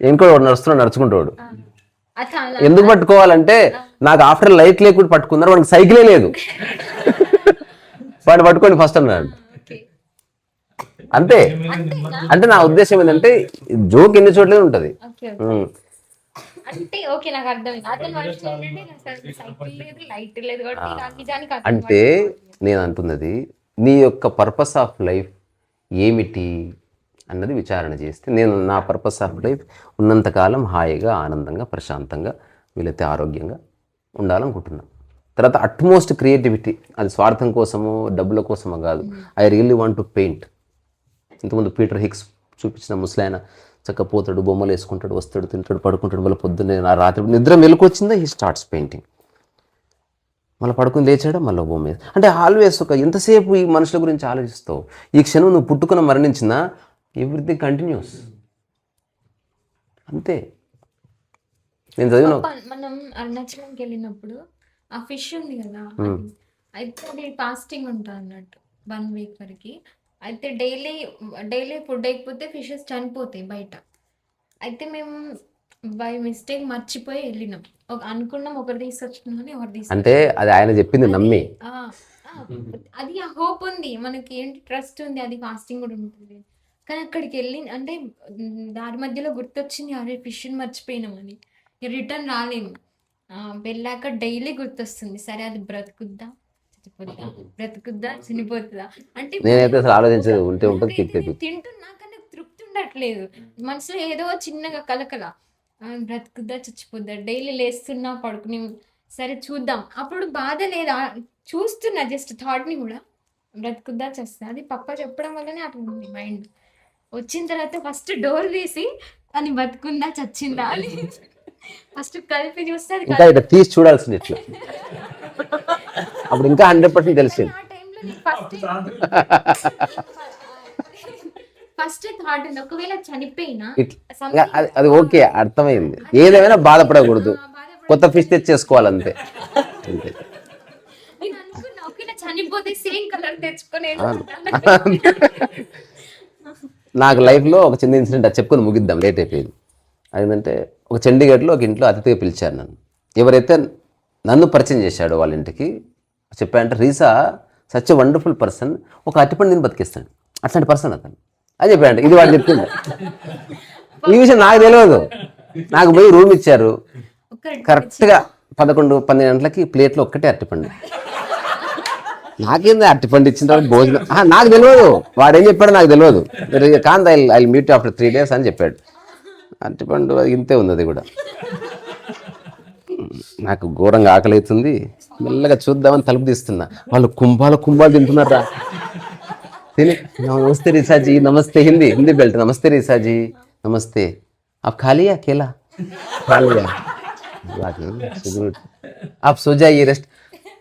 ఎన్నుకోండి వాడు నడుచుకుంటాడు. ఎందుకు పట్టుకోవాలంటే నాకు ఆఫ్టర్ లైట్ లేకుండా పట్టుకున్నారు, వాడికి సైకిలే లేదు, వాడిని పట్టుకోండి ఫస్ట్ అన్నాడు. అంతే. అంటే నా ఉద్దేశం ఏంటంటే జోక్ ఎన్ని చోట్లే ఉంటది. అంటే నేను అంటున్నది నీ యొక్క పర్పస్ ఆఫ్ లైఫ్ ఏమిటి అన్నది విచారణ చేస్తే, నేను నా పర్పస్ ఆఫ్ లైఫ్ ఉన్నంతకాలం హాయిగా, ఆనందంగా, ప్రశాంతంగా, వీలైతే ఆరోగ్యంగా ఉండాలనుకుంటున్నాను. తర్వాత అట్మోస్ట్ క్రియేటివిటీ, అది స్వార్థం కోసమో డబ్బుల కోసమో కాదు. I really want to paint. ఇంతకుముందు పీటర్ హిక్స్ చూపించిన ముసలాయన చక్కగా పోతాడు, బొమ్మలు వేసుకుంటాడు, వస్తాడు, తింటాడు, పడుకుంటాడు, మళ్ళీ పొద్దున్నే రాత్రి నిద్ర మెలకు వచ్చిందా హీ స్టార్ట్స్ పెయింటింగ్, మళ్ళీ పడుకుని లేచాడా మళ్ళీ బొమ్మ మీద. అంటే ఆల్వేస్ ఒక ఎంతసేపు ఈ మనుషుల గురించి ఆలోచిస్తావు. ఈ క్షణం నువ్వు పుట్టుకున్న మరణించినా ఎవ్రీథింగ్ కంటిన్యూస్. అంతే. నేను చదివిన మనం అరుణాచలంకి వెళ్ళినప్పుడు ఆ ఫిష్ ఉంది కదా, అయితే అది ఫాస్టింగ్ ఉంటుంది అన్నట్టు 1 week వరకు. అయితే డైలీ ఫుడ్ అయిపోతే ఫిషెస్ చనిపోతాయి బయట. అయితే మేము బై మిస్టేక్ మర్చిపోయి వెళ్ళినాం, అనుకున్నాం ఒకరు తీసుకొచ్చుకున్నాం అని ఒకరు తీసుకు, అంటే అది ఆయన చెప్పింది నమ్మి, అది ఆ హోప్ ఉంది మనకి, ఏంటి ట్రస్ట్ ఉంది, అది ఫాస్టింగ్ కూడా ఉంటుంది. కానీ అక్కడికి వెళ్ళి అంటే దారి మధ్యలో గుర్తొచ్చింది, అరే ఫిష్ని మర్చిపోయినామని. రిటర్న్ రాలేము. వెళ్ళాక డైలీ గుర్తొస్తుంది, సరే అది బ్రతుకుద్దా చచ్చిపోద్దా, బ్రతుకుద్దా చనిపోతుందా. అంటే నేనైతే అసలు ఆలోచించేది ఉంటే ఉంటుంది, తింటున్నా కానీ తృప్తి ఉండట్లేదు, మనసులో ఏదో చిన్నగా కలకల, బ్రతుకుద్దా చచ్చిపోద్దా. డైలీ లేస్తున్నా పడుకుని సరే చూద్దాం, అప్పుడు బాధ లేదా, చూస్తున్నా జస్ట్ థాట్ని కూడా, బ్రతుకుద్దా చేస్తా. అది పప్ప చెప్పడం వల్లనే అట్లా ఉంది మైండ్. వచ్చిన తర్వాత ఫస్ట్ డోర్ తీసి అని బతుకుందా చచ్చిందా అని ఫస్ట్ కలిపి చూస్తే ఇంకా ఇట్లా తీసి చూడాల్సింది ఇట్లా, అప్పుడు ఇంకా 100% తెలిసింది. ఫస్ట్ థాట్ ఉంది, ఒకవేళ చనిపోయినా అది ఓకే, అర్థమైంది. ఏదేమైనా బాధపడకూడదు, కొత్త ఫిష్ తెచ్చేసుకోవాలంతే. అంతే. నేను అనుకున్నా ఒకవేళ చనిపోతే సేమ్ కలర్ తెచ్చుకొని నాకు లైఫ్లో ఒక చిన్న ఇన్సిడెంట్ అది చెప్పుకొని ముగిద్దాం, లేట్ అయిపోయింది. అదేంటంటే ఒక చండీగఢ్లో ఒక ఇంట్లో అతిథిగా పిలిచారు నన్ను. ఎవరైతే నన్ను పరిచయం చేశాడో వాళ్ళ ఇంటికి చెప్పాడంటే, రీసా సచ్ ఎ వండర్ఫుల్ పర్సన్, ఒక అరటిపండు నేను బతికిస్తాడు, అట్లాంటి పర్సన్ అతను అని చెప్పాడు. ఇది వాడు చెప్పింది. ఈ విషయం నాకు తెలియదు. నాకు పోయి రూమ్ ఇచ్చారు, కరెక్ట్గా 11-12 గంటలకి ప్లేట్లో ఒక్కటే అరటిపండు. నాకేంది అరటిపండు ఇచ్చిన తర్వాత భోజనం, నాకు తెలియదు. వాడేం చెప్పాడో నాకు తెలియదు. Can't I meet after 3 days అని చెప్పాడు. అరటిపండు ఇంతే ఉంది, అది కూడా. నాకు ఘోరంగా ఆకలి అవుతుంది, మెల్లగా చూద్దామని తలుపు తీస్తున్నా, వాళ్ళు కుంభాలు తింటున్నారా. తిని నమస్తే రీసాజీ, నమస్తే, హిందీ బెల్ట్, నమస్తే రీసాజీ, నమస్తే, आप खा लिया अकेला, खा लिया, आप सो जाइए రెస్ట్.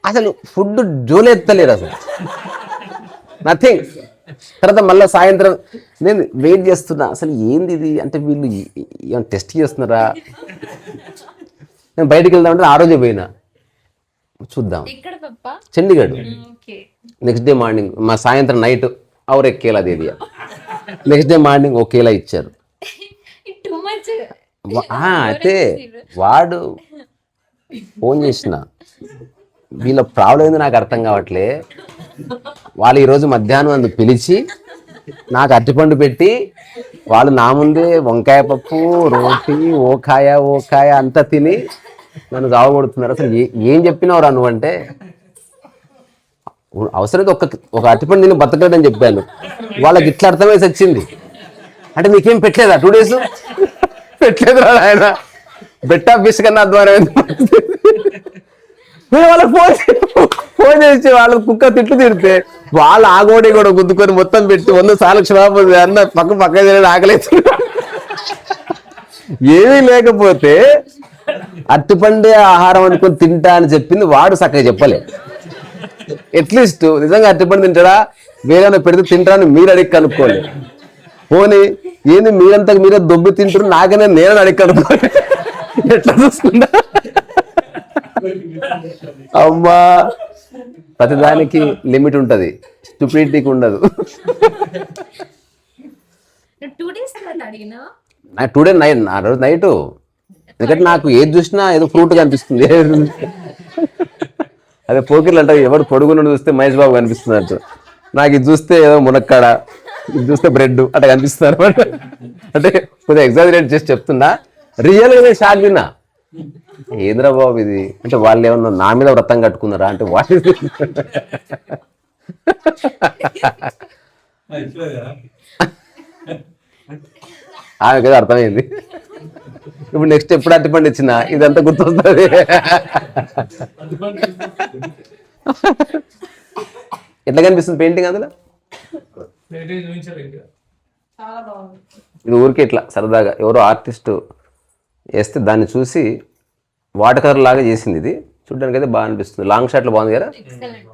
అసలు ఫుడ్ జోలెత్తలేరు అసలు, నథింగ్. తర్వాత మళ్ళీ సాయంత్రం నేను వెయిట్ చేస్తున్నా, అసలు ఏంది ఇది, అంటే వీళ్ళు ఏమైనా టెస్ట్ చేస్తున్నారా. నేను బయటికి వెళ్దామంటే ఆ రోజే పోయినా, చూద్దాం. చండీగఢ్. నెక్స్ట్ డే మార్నింగ్ మా సాయంత్రం నైట్ और एक केला दे दिया. నెక్స్ట్ డే మార్నింగ్ ఒక కేలా ఇచ్చారు. అయితే వాడు ఫోన్ చేసిన, వీళ్ళ ప్రాబ్లం ఏందో నాకు అర్థం కావట్లే. వాళ్ళు ఈరోజు మధ్యాహ్నం నన్ను పిలిచి నాకు అరటిపండు పెట్టి వాళ్ళు నా ముందే వంకాయ పప్పు రోటీ ఓకాయ అంతా తిని నన్ను చావగొడుతున్నారు. అసలు ఏం చెప్పినావురా నువ్వు అంటే, అవసరమైతే ఒక అరటిపండు నేను బతకలేదని చెప్పాను. వాళ్ళకి ఇట్లా అర్థమైతే వచ్చింది. అంటే నీకేం పెట్టలేదా 2 days? పెట్టలేదు రా ఆయన, బెట్ ఆఫీస్ కన్నా అధ్వానం. వాళ్ళకి ఫోన్ చేసి వాళ్ళ కుక్క తిట్లు తిడితే వాళ్ళు ఆగోడి కూడా గుద్దుకొని మొత్తం పెట్టి 100 సార్లు క్షమాపణ అన్న పక్క ఆకలేదు. ఏమీ లేకపోతే అరటిపండే ఆహారం అనుకొని తింటా అని చెప్పింది వాడు చక్కగా చెప్పలే. అట్లీస్ట్ నిజంగా అరటిపండు తింటాడా వేరే పెడితే తింటారని మీరు అడిగి కనుక్కోలే. పోనీ ఏంది మీరంతా మీరే దొబ్బి తింటారు, నాకనే నేను అడిగి కనుక్కోలే. ఎట్లా చూసుకుంటా అమ్మా, ప్రతిదానికి లిమిట్ ఉంటది, స్టూపిడిటీకి ఉండదు. 2 days అడిగినా నాకు 2 days నైట్, ఆ రోజు నైట్. ఎందుకంటే నాకు ఏది చూసినా ఏదో ఫ్రూట్ కనిపిస్తుంది. అదే పోకిర్లు అంటారు, ఎవరు పొడుగును చూస్తే మహేష్ బాబు కనిపిస్తుంది అంట. నాకు ఇది చూస్తే ఏదో మునక్కాడ, ఇది చూస్తే బ్రెడ్ అట్లా కనిపిస్తున్నారు. అంటే కొద్దిగా ఎగ్జాజరేట్ చేసి చెప్తున్నా, రియల్గా షాక్ తిన్నా. ఏంద్రా బాబు ఇది అంటే, వాళ్ళు ఏమన్నా నా మీద వ్రతం కట్టుకున్నారా అంటే వాళ్ళు ఆమె కదా అర్థమైంది. ఇప్పుడు నెక్స్ట్ ఎప్పుడు అరటిపండు ఇచ్చినా ఇదంతా గుర్తొస్తుంది. ఎట్లా కనిపిస్తుంది పెయింటింగ్ అందులో? ఇది ఊరికే ఇట్లా సరదాగా ఎవరో ఆర్టిస్ట్ వేస్తే దాన్ని చూసి వాటర్ కలర్ లాగా చేసింది. ఇది చూడడానికి అయితే బాగా అనిపిస్తుంది. లాంగ్ షాట్లో బాగుంది కదా. ఎక్సలెంట్.